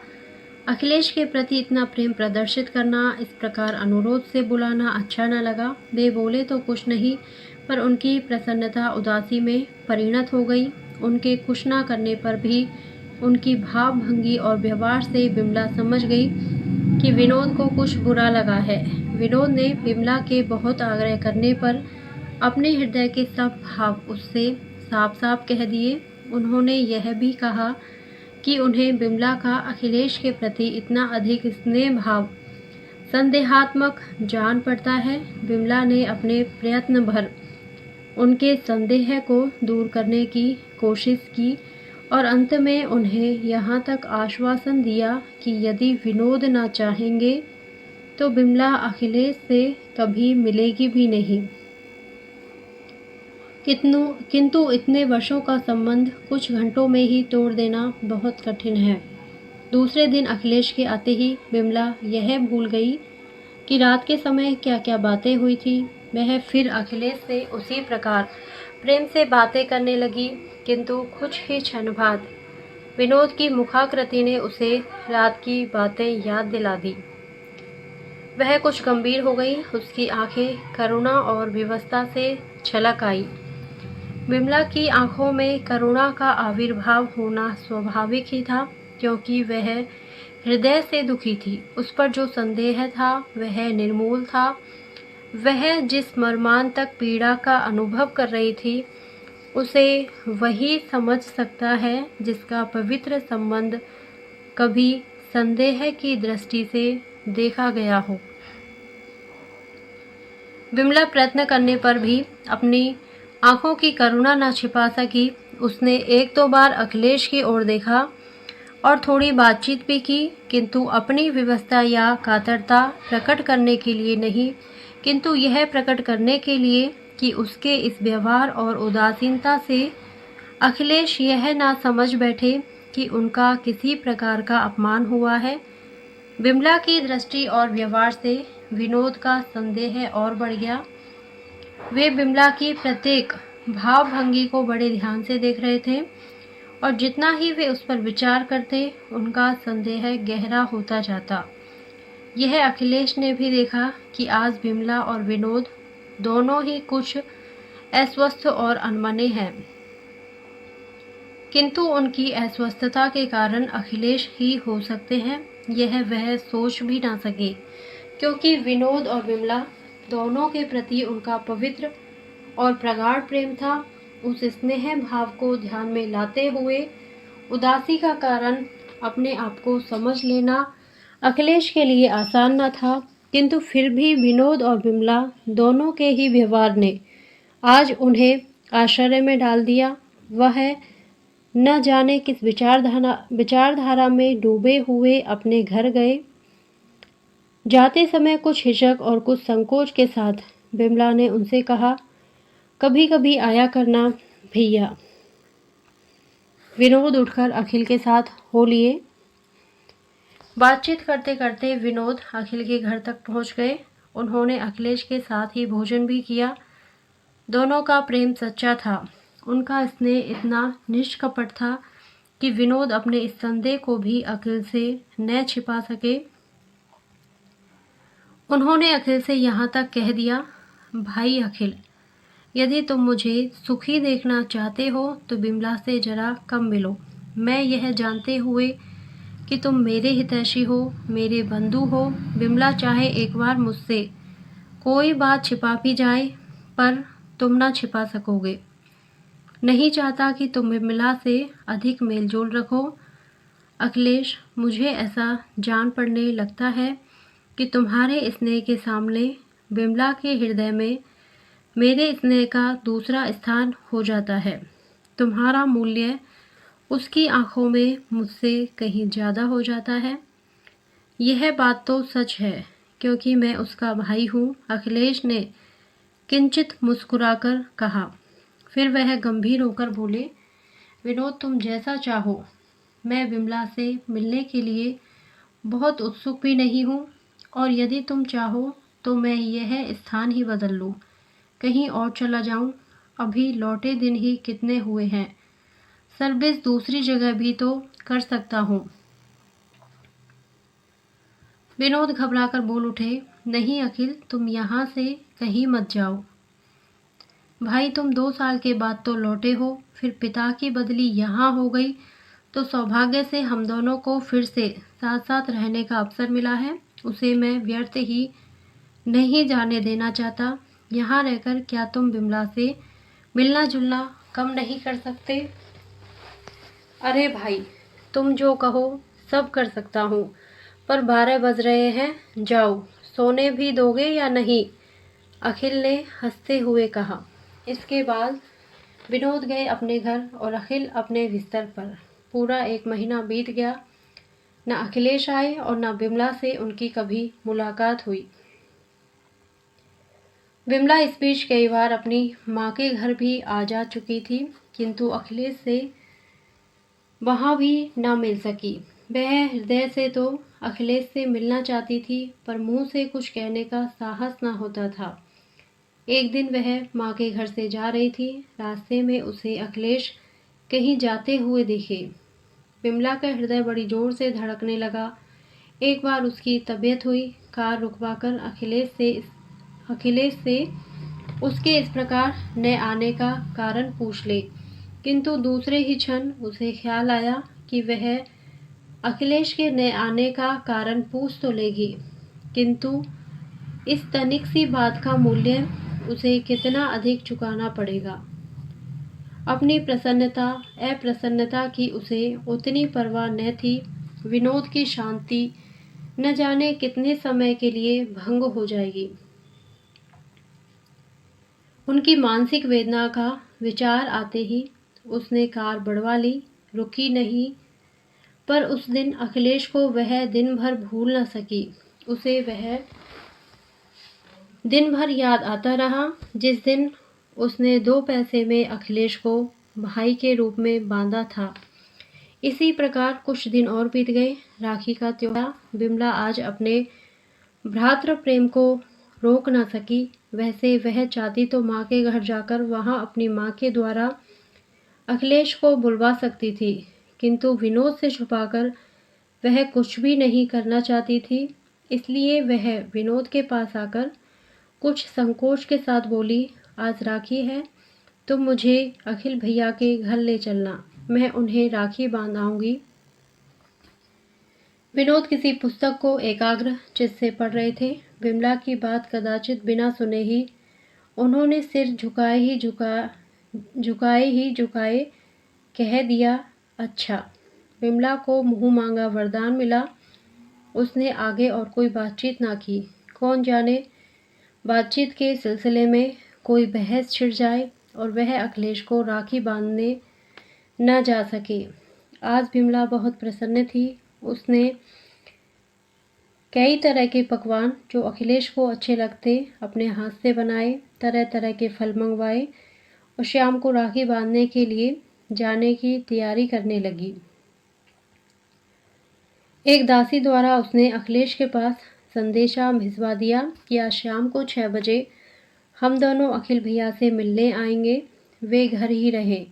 अखिलेश के प्रति इतना प्रेम प्रदर्शित करना, इस प्रकार अनुरोध से बुलाना अच्छा न लगा। वे बोले तो कुछ नहीं, पर उनकी प्रसन्नता उदासी में परिणत हो गई। उनके कुछ न करने पर भी उनकी भाव भंगी और व्यवहार से बिमला समझ गई कि विनोद को कुछ बुरा लगा है। विनोद ने बिमला के बहुत आग्रह करने पर अपने हृदय के सब भाव उससे साफ साफ कह दिए। उन्होंने यह भी कहा कि उन्हें बिमला का अखिलेश के प्रति इतना अधिक स्नेह भाव संदेहात्मक जान पड़ता है। बिमला ने अपने प्रयत्न भर उनके संदेह को दूर करने की कोशिश की और अंत में उन्हें यहाँ तक आश्वासन दिया कि यदि विनोद ना चाहेंगे तो बिमला अखिलेश से कभी मिलेगी भी नहीं। किंतु इतने वर्षों का संबंध कुछ घंटों में ही तोड़ देना बहुत कठिन है। दूसरे दिन अखिलेश के आते ही बिमला यह भूल गई कि रात के समय क्या क्या बातें हुई थी। वह फिर अखिलेश से उसी प्रकार प्रेम से बातें करने लगी, किंतु कुछ ही क्षण बाद विनोद की मुखाकृति ने उसे रात की बातें याद दिला दी। वह कुछ गंभीर हो गई। उसकी आंखें करुणा और विवशता से छलक आई। विमला की आंखों में करुणा का आविर्भाव होना स्वाभाविक ही था, क्योंकि वह हृदय से दुखी थी। उस पर जो संदेह था वह निर्मूल था। वह जिस मर्मांतक पीड़ा का अनुभव कर रही थी, उसे वही समझ सकता है जिसका पवित्र संबंध कभी संदेह की दृष्टि से देखा गया हो। विमला प्रयत्न करने पर भी अपनी आंखों की करुणा न छिपा सकी। उसने एक दो बार अखिलेश की ओर देखा और थोड़ी बातचीत भी की, किंतु अपनी विवशता या कातरता प्रकट करने के लिए नहीं, किंतु यह प्रकट करने के लिए कि उसके इस व्यवहार और उदासीनता से अखिलेश यह ना समझ बैठे कि उनका किसी प्रकार का अपमान हुआ है। विमला की दृष्टि और व्यवहार से विनोद का संदेह और बढ़ गया। वे बिमला की प्रत्येक भावभंगी को बड़े ध्यान से देख रहे थे और जितना ही वे उस पर विचार करते, उनका संदेह गहरा होता जाता। यह अखिलेश ने भी देखा कि आज बिमला और विनोद दोनों ही कुछ अस्वस्थ और अनमने हैं, किंतु उनकी अस्वस्थता के कारण अखिलेश ही हो सकते हैं, यह वह सोच भी ना सके, क्योंकि विनोद और बिमला दोनों के प्रति उनका पवित्र और प्रगाढ़ प्रेम था। उस स्नेह भाव को ध्यान में लाते हुए उदासी का कारण अपने आप को समझ लेना अखिलेश के लिए आसान न था, किंतु फिर भी विनोद और बिमला दोनों के ही व्यवहार ने आज उन्हें आश्चर्य में डाल दिया। वह न जाने किस विचारधारा में डूबे हुए अपने घर गए। जाते समय कुछ हिचक और कुछ संकोच के साथ बिमला ने उनसे कहा, कभी कभी आया करना भैया। विनोद उठकर अखिल के साथ हो लिए। बातचीत करते करते विनोद अखिल के घर तक पहुंच गए। उन्होंने अखिलेश के साथ ही भोजन भी किया। दोनों का प्रेम सच्चा था। उनका स्नेह इतना निष्कपट था कि विनोद अपने इस संदेह को भी अखिल से न छिपा सके। उन्होंने अखिल से यहाँ तक कह दिया, भाई अखिल, यदि तुम मुझे सुखी देखना चाहते हो तो बिमला से जरा कम मिलो। मैं यह जानते हुए कि तुम मेरे हितैषी हो, मेरे बंधु हो, बिमला चाहे एक बार मुझसे कोई बात छिपा भी जाए पर तुम ना छिपा सकोगे। नहीं चाहता कि तुम बिमला से अधिक मेलजोल रखो। अखिलेश, मुझे ऐसा जान पड़ने लगता है कि तुम्हारे स्नेह के सामने बिमला के हृदय में मेरे स्नेह का दूसरा स्थान हो जाता है। तुम्हारा मूल्य उसकी आंखों में मुझसे कहीं ज़्यादा हो जाता है। यह बात तो सच है क्योंकि मैं उसका भाई हूँ। अखिलेश ने किंचित मुस्कुराकर कहा। फिर वह गंभीर होकर बोले, विनोद, तुम जैसा चाहो। मैं बिमला से मिलने के लिए बहुत उत्सुक भी नहीं हूँ और यदि तुम चाहो तो मैं यह स्थान ही बदल लूँ, कहीं और चला जाऊँ। अभी लौटे दिन ही कितने हुए हैं, सर्विस दूसरी जगह भी तो कर सकता हूँ। विनोद घबराकर बोल उठे, नहीं अखिल, तुम यहाँ से कहीं मत जाओ। भाई, तुम 2 साल के बाद तो लौटे हो, फिर पिता की बदली यहाँ हो गई तो सौभाग्य से हम दोनों को फिर से साथ साथ रहने का अवसर मिला है। उसे मैं व्यर्थ ही नहीं जाने देना चाहता। यहाँ रहकर क्या तुम बिमला से मिलना जुलना कम नहीं कर सकते? अरे भाई, तुम जो कहो सब कर सकता हूँ, पर 12 बज रहे हैं, जाओ, सोने भी दोगे या नहीं? अखिल ने हंसते हुए कहा। इसके बाद विनोद गए अपने घर और अखिल अपने बिस्तर पर। पूरा 1 महीना बीत गया। न अखिलेश आए और न बिमला से उनकी कभी मुलाकात हुई। बिमला इस बीच कई बार अपनी माँ के घर भी आ जा चुकी थी, किंतु अखिलेश से वहाँ भी ना मिल सकी। वह हृदय से तो अखिलेश से मिलना चाहती थी, पर मुंह से कुछ कहने का साहस ना होता था। एक दिन वह माँ के घर से जा रही थी। रास्ते में उसे अखिलेश कहीं जाते हुए दिखे। बिमला का हृदय बड़ी जोर से धड़कने लगा। एक बार उसकी तबीयत हुई कार रुकवाकर अखिलेश से उसके इस प्रकार न आने का कारण पूछ ले, किंतु दूसरे ही क्षण उसे ख्याल आया कि वह अखिलेश के न आने का कारण पूछ तो लेगी, किंतु इस तनिक सी बात का मूल्य उसे कितना अधिक चुकाना पड़ेगा। अपनी प्रसन्नता अप्रसन्नता की उसे उतनी परवाह न थी। विनोद की शांति न जाने कितने समय के लिए भंग हो जाएगी। उनकी मानसिक वेदना का विचार आते ही उसने कार बढ़वा ली, रुकी नहीं। पर उस दिन अखिलेश को वह दिन भर भूल न सकी। उसे वह दिन भर याद आता रहा जिस दिन उसने 2 पैसे में अखिलेश को भाई के रूप में बांधा था। इसी प्रकार कुछ दिन और बीत गए। राखी का त्योहार। बिमला आज अपने भ्रातृ प्रेम को रोक न सकी। वैसे वह चाहती तो माँ के घर जाकर वहाँ अपनी माँ के द्वारा अखिलेश को बुलवा सकती थी, किंतु विनोद से छुपाकर वह कुछ भी नहीं करना चाहती थी। इसलिए वह विनोद के पास आकर कुछ संकोच के साथ बोली, आज राखी है, तुम मुझे अखिल भैया के घर ले चलना, मैं उन्हें राखी बांधाऊंगी। विनोद किसी पुस्तक को एकाग्र चित्त से पढ़ रहे थे। बिमला की बात कदाचित बिना सुने ही उन्होंने सिर झुकाए कह दिया, अच्छा। बिमला को मुंह मांगा वरदान मिला। उसने आगे और कोई बातचीत ना की। कौन जाने बातचीत के सिलसिले में कोई बहस छिड़ जाए और वह अखिलेश को राखी बांधने न जा सके। आज बिमला बहुत प्रसन्न थी। उसने कई तरह के पकवान जो अखिलेश को अच्छे लगते अपने हाथ से बनाए, तरह तरह के फल मंगवाए और शाम को राखी बांधने के लिए जाने की तैयारी करने लगी। एक दासी द्वारा उसने अखिलेश के पास संदेशा भिजवा दिया कि आज शाम को 6 बजे हम दोनों अखिल भैया से मिलने आएंगे। वे घर ही रहे,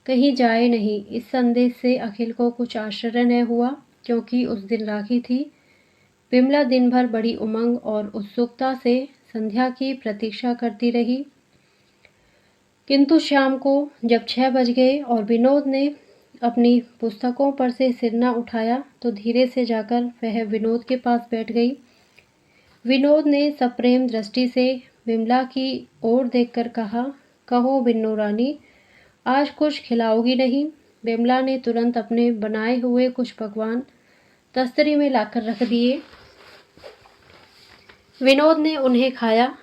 कहीं जाए नहीं। इस संदेश से अखिल को कुछ आश्चर्य न हुआ, क्योंकि उस दिन राखी थी। बिमला दिन भर बड़ी उमंग और उत्सुकता से संध्या की प्रतीक्षा करती रही। किंतु शाम को जब 6 बज गए और विनोद ने अपनी पुस्तकों पर से सिर न उठाया तो धीरे से जाकर वह विनोद के पास बैठ गई। विनोद ने सप्रेम दृष्टि से विमला की ओर देखकर कहा, कहो बिन्नू रानी, आज कुछ खिलाओगी नहीं? विमला ने तुरंत अपने बनाए हुए कुछ पकवान तस्तरी में लाकर रख दिए। विनोद ने उन्हें खाया।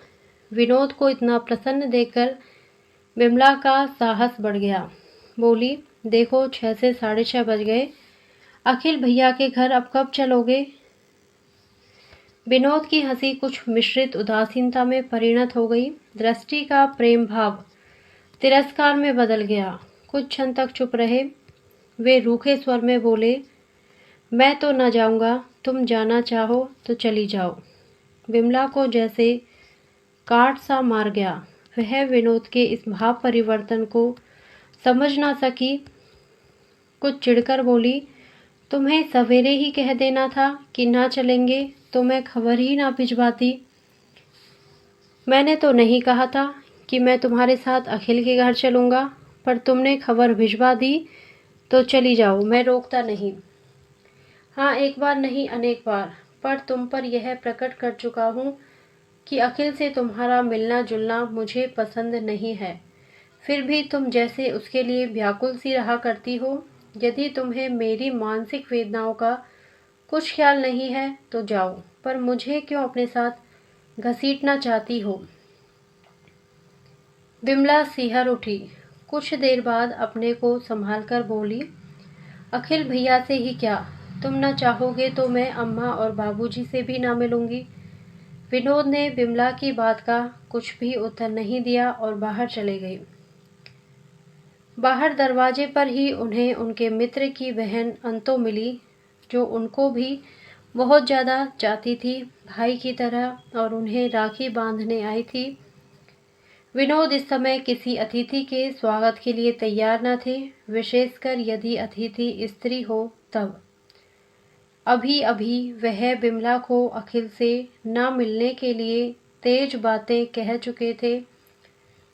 विनोद को इतना प्रसन्न देखकर विमला का साहस बढ़ गया। बोली, देखो 6 से 6:30 बज गए। अखिल भैया के घर अब कब चलोगे? विनोद की हंसी कुछ मिश्रित उदासीनता में परिणत हो गई। दृष्टि का प्रेम भाव तिरस्कार में बदल गया। कुछ क्षण तक चुप रहे। वे रूखे स्वर में बोले, मैं तो न जाऊंगा, तुम जाना चाहो तो चली जाओ। विमला को जैसे काट सा मार गया। वह विनोद के इस भाव परिवर्तन को समझ ना सकी। कुछ चिढ़कर बोली, तुम्हें सवेरे ही कह देना था कि ना चलेंगे तो मैं खबर ही ना भिजवाती। मैंने तो नहीं कहा था कि मैं तुम्हारे साथ अखिल के घर चलूँगा, पर तुमने खबर भिजवा दी तो चली जाओ, मैं रोकता नहीं। हाँ, एक बार नहीं अनेक बार, पर तुम पर यह प्रकट कर चुका हूँ कि अखिल से तुम्हारा मिलना जुलना मुझे पसंद नहीं है। फिर भी तुम जैसे उसके लिए व्याकुल सी रहा करती हो। यदि तुम्हें मेरी मानसिक वेदनाओं का कुछ ख्याल नहीं है तो जाओ, पर मुझे क्यों अपने साथ घसीटना चाहती हो? विमला सिहर उठी। कुछ देर बाद अपने को संभालकर बोली, अखिल भैया से ही क्या, तुम न चाहोगे तो मैं अम्मा और बाबूजी से भी ना मिलूंगी। विनोद ने विमला की बात का कुछ भी उत्तर नहीं दिया और बाहर चले गए। बाहर दरवाजे पर ही उन्हें उनके मित्र की बहन अंतो मिली, जो उनको भी बहुत ज़्यादा चाहती थी भाई की तरह और उन्हें राखी बांधने आई थी। विनोद इस समय किसी अतिथि के स्वागत के लिए तैयार न थे, विशेषकर यदि अतिथि स्त्री हो तब। अभी अभी वह विमला को अखिल से न मिलने के लिए तेज बातें कह चुके थे।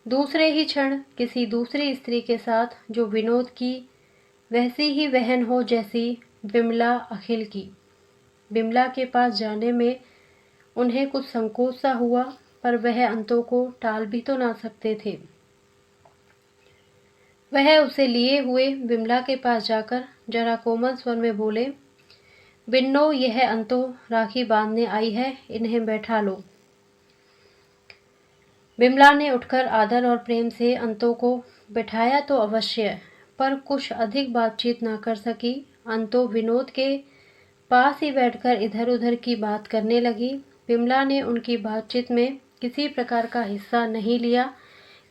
दूसरे ही क्षण किसी दूसरी स्त्री के साथ, जो विनोद की वैसी ही बहन हो जैसी विमला अखिल की। विमला के पास जाने में उन्हें कुछ संकोच सा हुआ, पर वह अंतों को टाल भी तो ना सकते थे। वह उसे लिए हुए विमला के पास जाकर जरा कोमल स्वर में बोले, बिन्नो, यह अंतो राखी बांधने आई है, इन्हें बैठा लो। विमला ने उठकर आदर और प्रेम से अंतों को बिठाया तो अवश्य, पर कुछ अधिक बातचीत ना कर सकी। अंतो विनोद के पास ही बैठकर इधर उधर की बात करने लगी। विमला ने उनकी बातचीत में किसी प्रकार का हिस्सा नहीं लिया,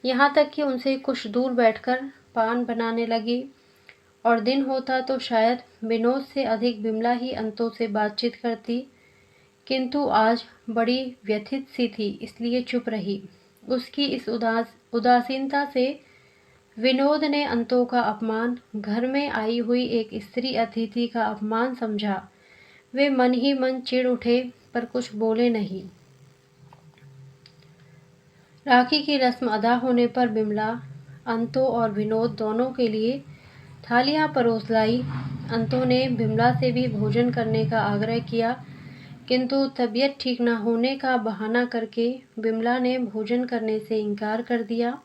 यहाँ तक कि उनसे कुछ दूर बैठकर पान बनाने लगी। और दिन होता तो शायद विनोद से अधिक विमला ही अंतों से बातचीत करती, किंतु आज बड़ी व्यथित सी थी, इसलिए चुप रही। उसकी इस उदासीनता से विनोद ने अंतों का अपमान, घर में आई हुई एक स्त्री अतिथि का अपमान समझा। वे मन ही मन चिढ़ उठे, पर कुछ बोले नहीं। राखी की रस्म अदा होने पर विमला अंतों और विनोद दोनों के लिए थालियां परोस लाई। अंतों ने विमला से भी भोजन करने का आग्रह किया, किंतु तबीयत ठीक न होने का बहाना करके विमला ने भोजन करने से इनकार कर दिया।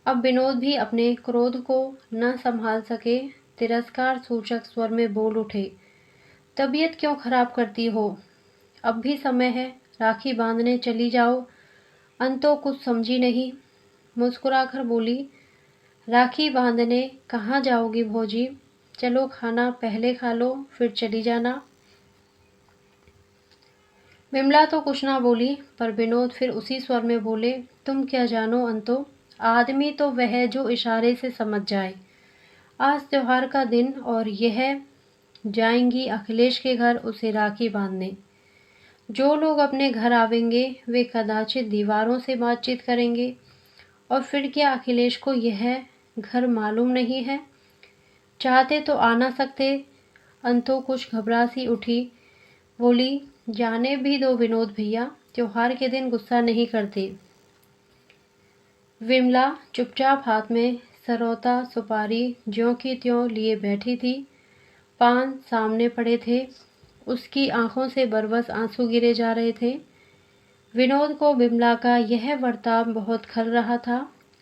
अब विनोद भी अपने क्रोध को न संभाल सके, तिरस्कार सूचक स्वर में बोल उठे, तबीयत क्यों खराब करती हो? अब भी समय है, राखी बांधने चली जाओ। अंतो कुछ समझी नहीं, मुस्कुराकर बोली, राखी बांधने कहाँ जाओगी भौजी? चलो खाना पहले खा लो, फिर चली जाना। विमला तो कुछ ना बोली, पर विनोद फिर उसी स्वर में बोले, तुम क्या जानो अंतो, आदमी तो वह जो इशारे से समझ जाए। आज त्योहार का दिन और यह जाएंगी अखिलेश के घर उसे राखी बांधने। जो लोग अपने घर आवेंगे वे कदाचित दीवारों से बातचीत करेंगे, और फिर क्या अखिलेश को यह घर मालूम नहीं है? चाहते तो आ ना सकते। अंतो कुछ घबरा सी उठी, बोली, जाने भी दो विनोद भैया, त्योहार के दिन गुस्सा नहीं करते। विमला चुपचाप हाथ में सरौता सुपारी ज्यों की त्यों लिए बैठी थी। पान सामने पड़े थे। उसकी आंखों से बरबस आंसू गिरे जा रहे थे। विनोद को विमला का यह बर्ताव बहुत खल रहा था।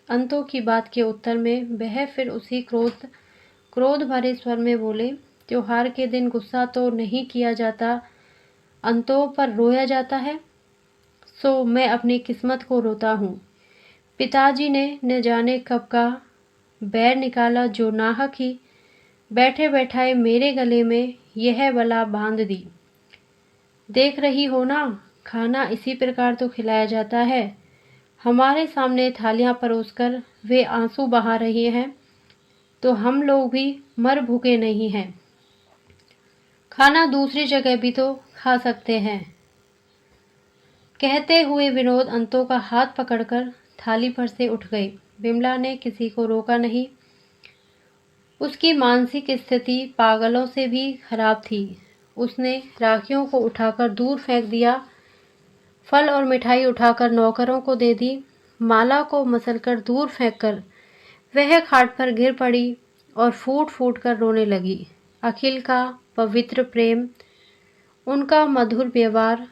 अंतों की बात के उत्तर में वह फिर उसी क्रोध भरे स्वर में बोले, त्योहार के दिन गुस्सा तो नहीं किया जाता, अंतों पर रोया जाता है। सो मैं अपनी किस्मत को रोता हूँ। पिताजी ने न जाने कब का बैर निकाला जो नाहक ही बैठे बैठाए मेरे गले में यह बला बांध दी। देख रही हो ना, खाना इसी प्रकार तो खिलाया जाता है। हमारे सामने थालियां परोसकर वे आंसू बहा रहे हैं, तो हम लोग भी मर भूखे नहीं हैं। खाना दूसरी जगह भी तो खा सकते हैं। कहते हुए विनोद अंतों का हाथ पकड़कर थाली पर से उठ गए। विमला ने किसी को रोका नहीं। उसकी मानसिक स्थिति पागलों से भी खराब थी। उसने राखियों को उठाकर दूर फेंक दिया, फल और मिठाई उठाकर नौकरों को दे दी। माला को मसलकर दूर फेंककर वह खाट पर गिर पड़ी और फूट फूट कर रोने लगी। अखिल का पवित्र प्रेम, उनका मधुर व्यवहार,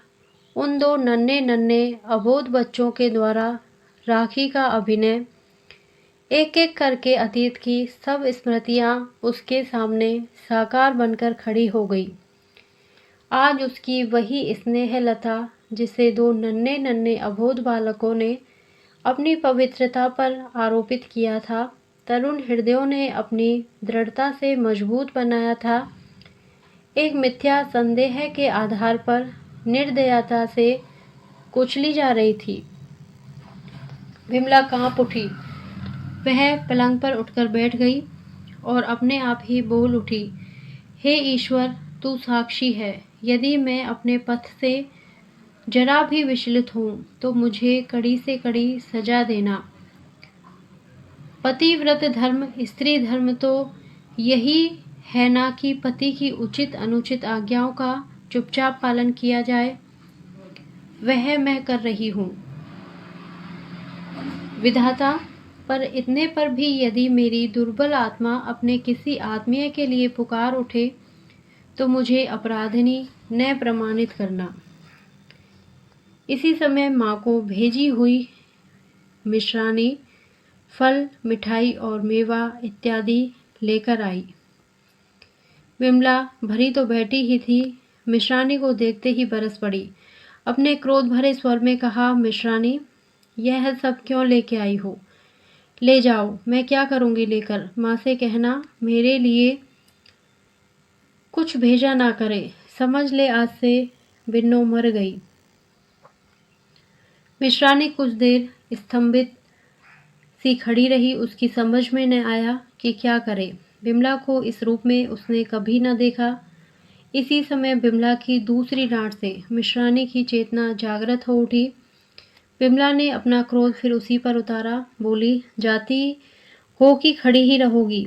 उन दो नन्हे नन्हे अबोध बच्चों के द्वारा राखी का अभिनय, एक एक करके अतीत की सब स्मृतियां उसके सामने साकार बनकर खड़ी हो गई। आज उसकी वही स्नेहलता जिसे दो नन्हे नन्हे अबोध बालकों ने अपनी पवित्रता पर आरोपित किया था, तरुण हृदयों ने अपनी दृढ़ता से मजबूत बनाया था, एक मिथ्या संदेह के आधार पर निर्दयता से कुचली जा रही थी। विमला कांप उठी। वह पलंग पर उठकर बैठ गई और अपने आप ही बोल उठी, हे ईश्वर, तू साक्षी है, यदि मैं अपने पथ से जरा भी विचलित हूँ तो मुझे कड़ी से कड़ी सजा देना। पतिव्रत धर्म, स्त्री धर्म तो यही है ना कि पति की उचित अनुचित आज्ञाओं का चुपचाप पालन किया जाए। वह मैं कर रही हूँ विधाता, पर इतने पर भी यदि मेरी दुर्बल आत्मा अपने किसी आत्मीय के लिए पुकार उठे तो मुझे अपराधिनी न प्रमाणित करना। इसी समय माँ को भेजी हुई मिश्रानी फल, मिठाई और मेवा इत्यादि लेकर आई। विमला भरी तो बैठी ही थी, मिश्रानी को देखते ही बरस पड़ी। अपने क्रोध भरे स्वर में कहा, मिश्रानी, यह सब क्यों लेके आई हो? ले जाओ, मैं क्या करूंगी लेकर। माँ से कहना मेरे लिए कुछ भेजा ना करे, समझ ले आज से बिन्नो मर गई। मिश्रानी कुछ देर स्तंभित सी खड़ी रही। उसकी समझ में न आया कि क्या करे। विमला को इस रूप में उसने कभी न देखा। इसी समय विमला की दूसरी डांट से मिश्रानी की चेतना जागृत हो उठी। विमला ने अपना क्रोध फिर उसी पर उतारा। बोली, जाती हो कि खड़ी ही रहोगी?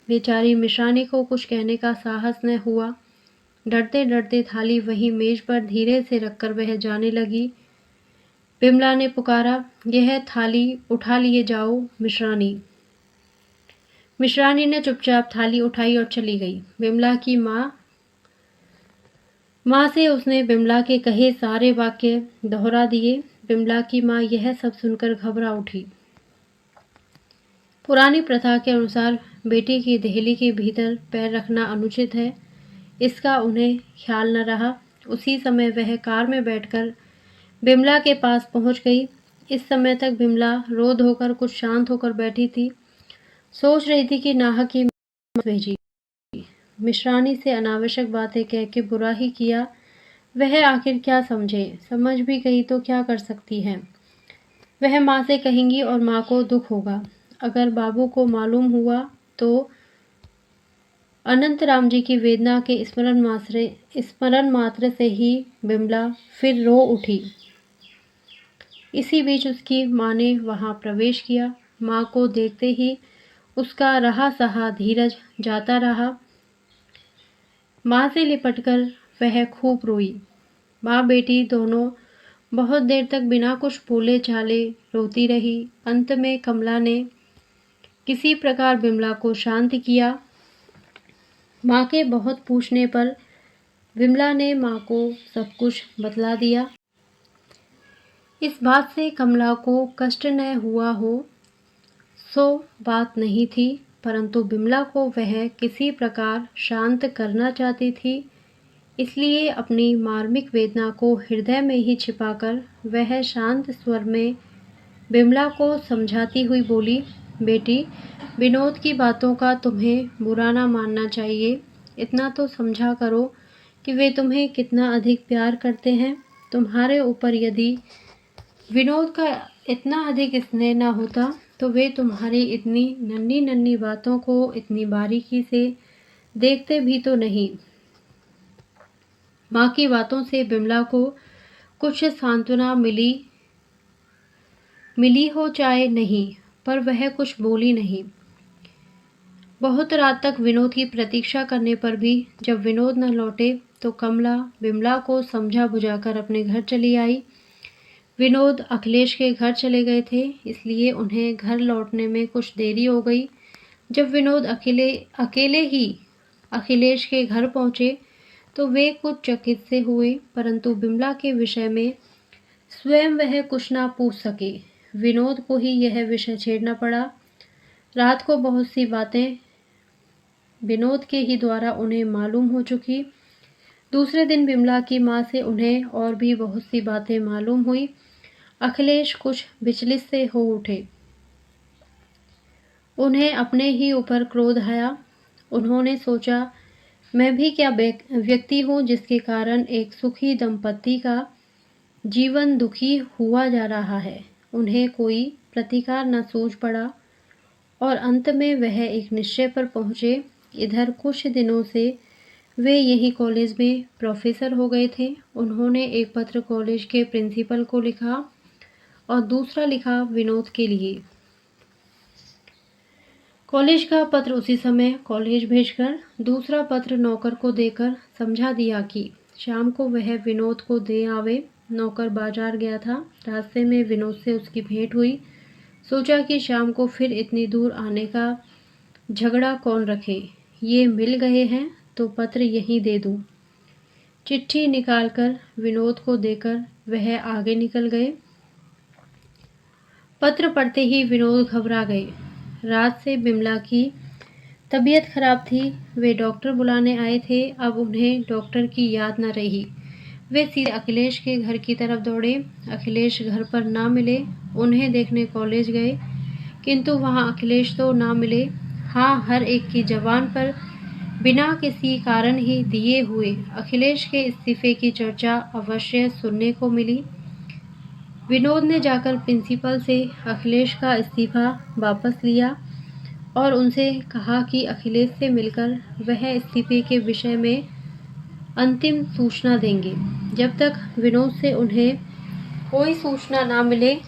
बेचारी मिश्रानी को कुछ कहने का साहस न हुआ। डरते डरते थाली वही मेज पर धीरे से रखकर वह जाने लगी। विमला ने पुकारा, यह थाली उठा लिए जाओ मिश्रानी। मिश्रानी ने चुपचाप थाली उठाई और चली गई। विमला की माँ से उसने विमला के कहे सारे वाक्य दोहरा दिए। विमला की माँ यह सब सुनकर घबरा उठी। पुरानी प्रथा के अनुसार बेटी की देहली के भीतर पैर रखना अनुचित है, इसका उन्हें ख्याल न रहा। उसी समय वह कार में बैठकर विमला के पास पहुंच गई। इस समय तक विमला रो धोकर कुछ शांत होकर बैठी थी। सोच रही थी कि नाहक की भेजी, मिश्रानी से अनावश्यक बातें कह के बुरा ही किया। वह आखिर क्या समझे? समझ भी गई तो क्या कर सकती है? वह माँ से कहेंगी और माँ को दुख होगा। अगर बाबू को मालूम हुआ तो अनंत राम जी की वेदना के स्मरण मात्र से ही विमला फिर रो उठी। इसी बीच उसकी माँ ने वहाँ प्रवेश किया। माँ को देखते ही उसका रहा सहा धीरज जाता रहा। माँ से लिपटकर वह खूब रोई। माँ बेटी दोनों बहुत देर तक बिना कुछ बोले चाले रोती रही। अंत में कमला ने किसी प्रकार विमला को शांत किया। माँ के बहुत पूछने पर विमला ने माँ को सब कुछ बतला दिया। इस बात से कमला को कष्ट न हुआ हो सो बात नहीं थी, परंतु विमला को वह किसी प्रकार शांत करना चाहती थी। इसलिए अपनी मार्मिक वेदना को हृदय में ही छिपाकर वह शांत स्वर में विमला को समझाती हुई बोली, बेटी, विनोद की बातों का तुम्हें बुरा ना मानना चाहिए। इतना तो समझा करो कि वे तुम्हें कितना अधिक प्यार करते हैं। तुम्हारे ऊपर यदि विनोद का इतना अधिक स्नेह न होता तो वे तुम्हारी इतनी नन्ही नन्ही बातों को इतनी बारीकी से देखते भी तो नहीं। माँ की बातों से विमला को कुछ सांत्वना मिली हो चाहे नहीं, पर वह कुछ बोली नहीं। बहुत रात तक विनोद की प्रतीक्षा करने पर भी जब विनोद न लौटे तो कमला विमला को समझा बुझाकर अपने घर चली आई। विनोद अखिलेश के घर चले गए थे, इसलिए उन्हें घर लौटने में कुछ देरी हो गई। जब विनोद अकेले ही अखिलेश के घर पहुंचे तो वे कुछ चकित से हुए, परंतु विमला के विषय में स्वयं वह कुछ ना पूछ सके। विनोद को ही यह विषय छेड़ना पड़ा। रात को बहुत सी बातें विनोद के ही द्वारा उन्हें मालूम हो चुकी। दूसरे दिन विमला की माँ से उन्हें और भी बहुत सी बातें मालूम हुई। अखिलेश कुछ विचलित से हो उठे। उन्हें अपने ही ऊपर क्रोध आया। उन्होंने सोचा, मैं भी क्या व्यक्ति हूँ जिसके कारण एक सुखी दंपत्ति का जीवन दुखी हुआ जा रहा है। उन्हें कोई प्रतिकार न सूझ पड़ा और अंत में वह एक निश्चय पर पहुँचे। इधर कुछ दिनों से वे यही कॉलेज में प्रोफेसर हो गए थे। उन्होंने एक पत्र कॉलेज के प्रिंसिपल को लिखा और दूसरा लिखा विनोद के लिए। कॉलेज का पत्र उसी समय कॉलेज भेजकर दूसरा पत्र नौकर को देकर समझा दिया कि शाम को वह विनोद को दे आवे। नौकर बाजार गया था। रास्ते में विनोद से उसकी भेंट हुई। सोचा कि शाम को फिर इतनी दूर आने का झगड़ा कौन रखे। ये मिल गए हैं तो पत्र यहीं दे दूं। चिट्ठी निकालकर विनोद को देकर वह आगे निकल गए। पत्र पढ़ते ही विनोद घबरा गए। रात से विमला की तबीयत खराब थी। वे डॉक्टर बुलाने आए थे। अब उन्हें डॉक्टर की याद न रही। वे सीधे अखिलेश के घर की तरफ दौड़े। अखिलेश घर पर ना मिले। उन्हें देखने कॉलेज गए, किंतु वहाँ अखिलेश तो ना मिले। हाँ, हर एक की जबान पर बिना किसी कारण ही दिए हुए अखिलेश के इस्तीफे की चर्चा अवश्य सुनने को मिली। विनोद ने जाकर प्रिंसिपल से अखिलेश का इस्तीफा वापस लिया और उनसे कहा कि अखिलेश से मिलकर वह इस्तीफे के विषय में अंतिम सूचना देंगे। जब तक विनोद से उन्हें कोई सूचना ना मिले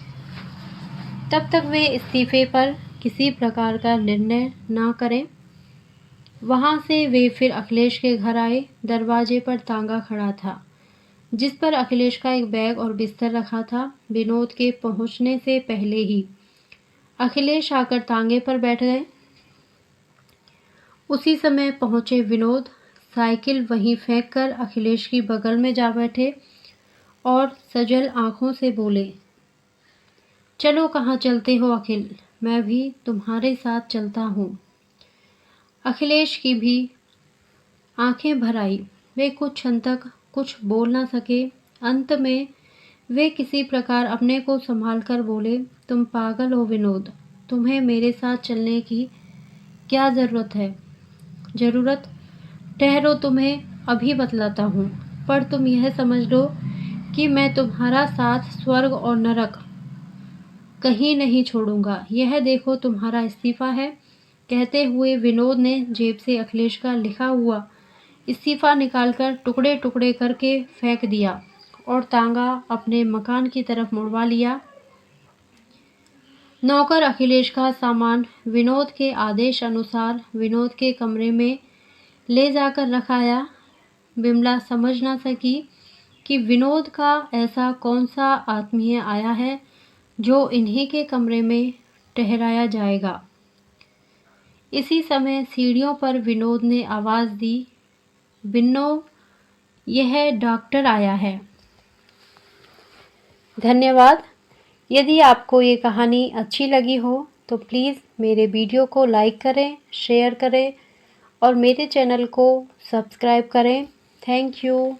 तब तक वे इस्तीफे पर किसी प्रकार का निर्णय ना करें। वहाँ से वे फिर अखिलेश के घर आए। दरवाजे पर तांगा खड़ा था, जिस पर अखिलेश का एक बैग और बिस्तर रखा था। विनोद के पहुँचने से पहले ही अखिलेश आकर तांगे पर बैठ गए। उसी समय पहुँचे विनोद। साइकिल वहीं फेंककर अखिलेश की बगल में जा बैठे और सजल आंखों से बोले, चलो, कहाँ चलते हो अखिल? मैं भी तुम्हारे साथ चलता हूँ। अखिलेश की भी आंखें भर आई। वे कुछ क्षण तक कुछ बोल ना सके। अंत में वे किसी प्रकार अपने को संभालकर बोले, तुम पागल हो विनोद। तुम्हें मेरे साथ चलने की क्या ज़रूरत है? ज़रूरत? ठहरो, तुम्हें अभी बतलाता हूँ। पर तुम यह समझ लो कि मैं तुम्हारा साथ स्वर्ग और नरक कहीं नहीं छोड़ूंगा। यह देखो, तुम्हारा इस्तीफा है। कहते हुए विनोद ने जेब से अखिलेश का लिखा हुआ इस्तीफा निकालकर टुकड़े टुकड़े करके फेंक दिया और तांगा अपने मकान की तरफ मुड़वा लिया। नौकर अखिलेश का सामान विनोद के आदेश अनुसार विनोद के कमरे में ले जाकर रखाया। विमला समझ ना सकी कि विनोद का ऐसा कौन सा आत्मीय आया है जो इन्हीं के कमरे में ठहराया जाएगा। इसी समय सीढ़ियों पर विनोद ने आवाज़ दी, बिन्नो, यह डॉक्टर आया है। धन्यवाद। यदि आपको ये कहानी अच्छी लगी हो तो प्लीज़ मेरे वीडियो को लाइक करें, शेयर करें और मेरे चैनल को सब्सक्राइब करें। Thank you.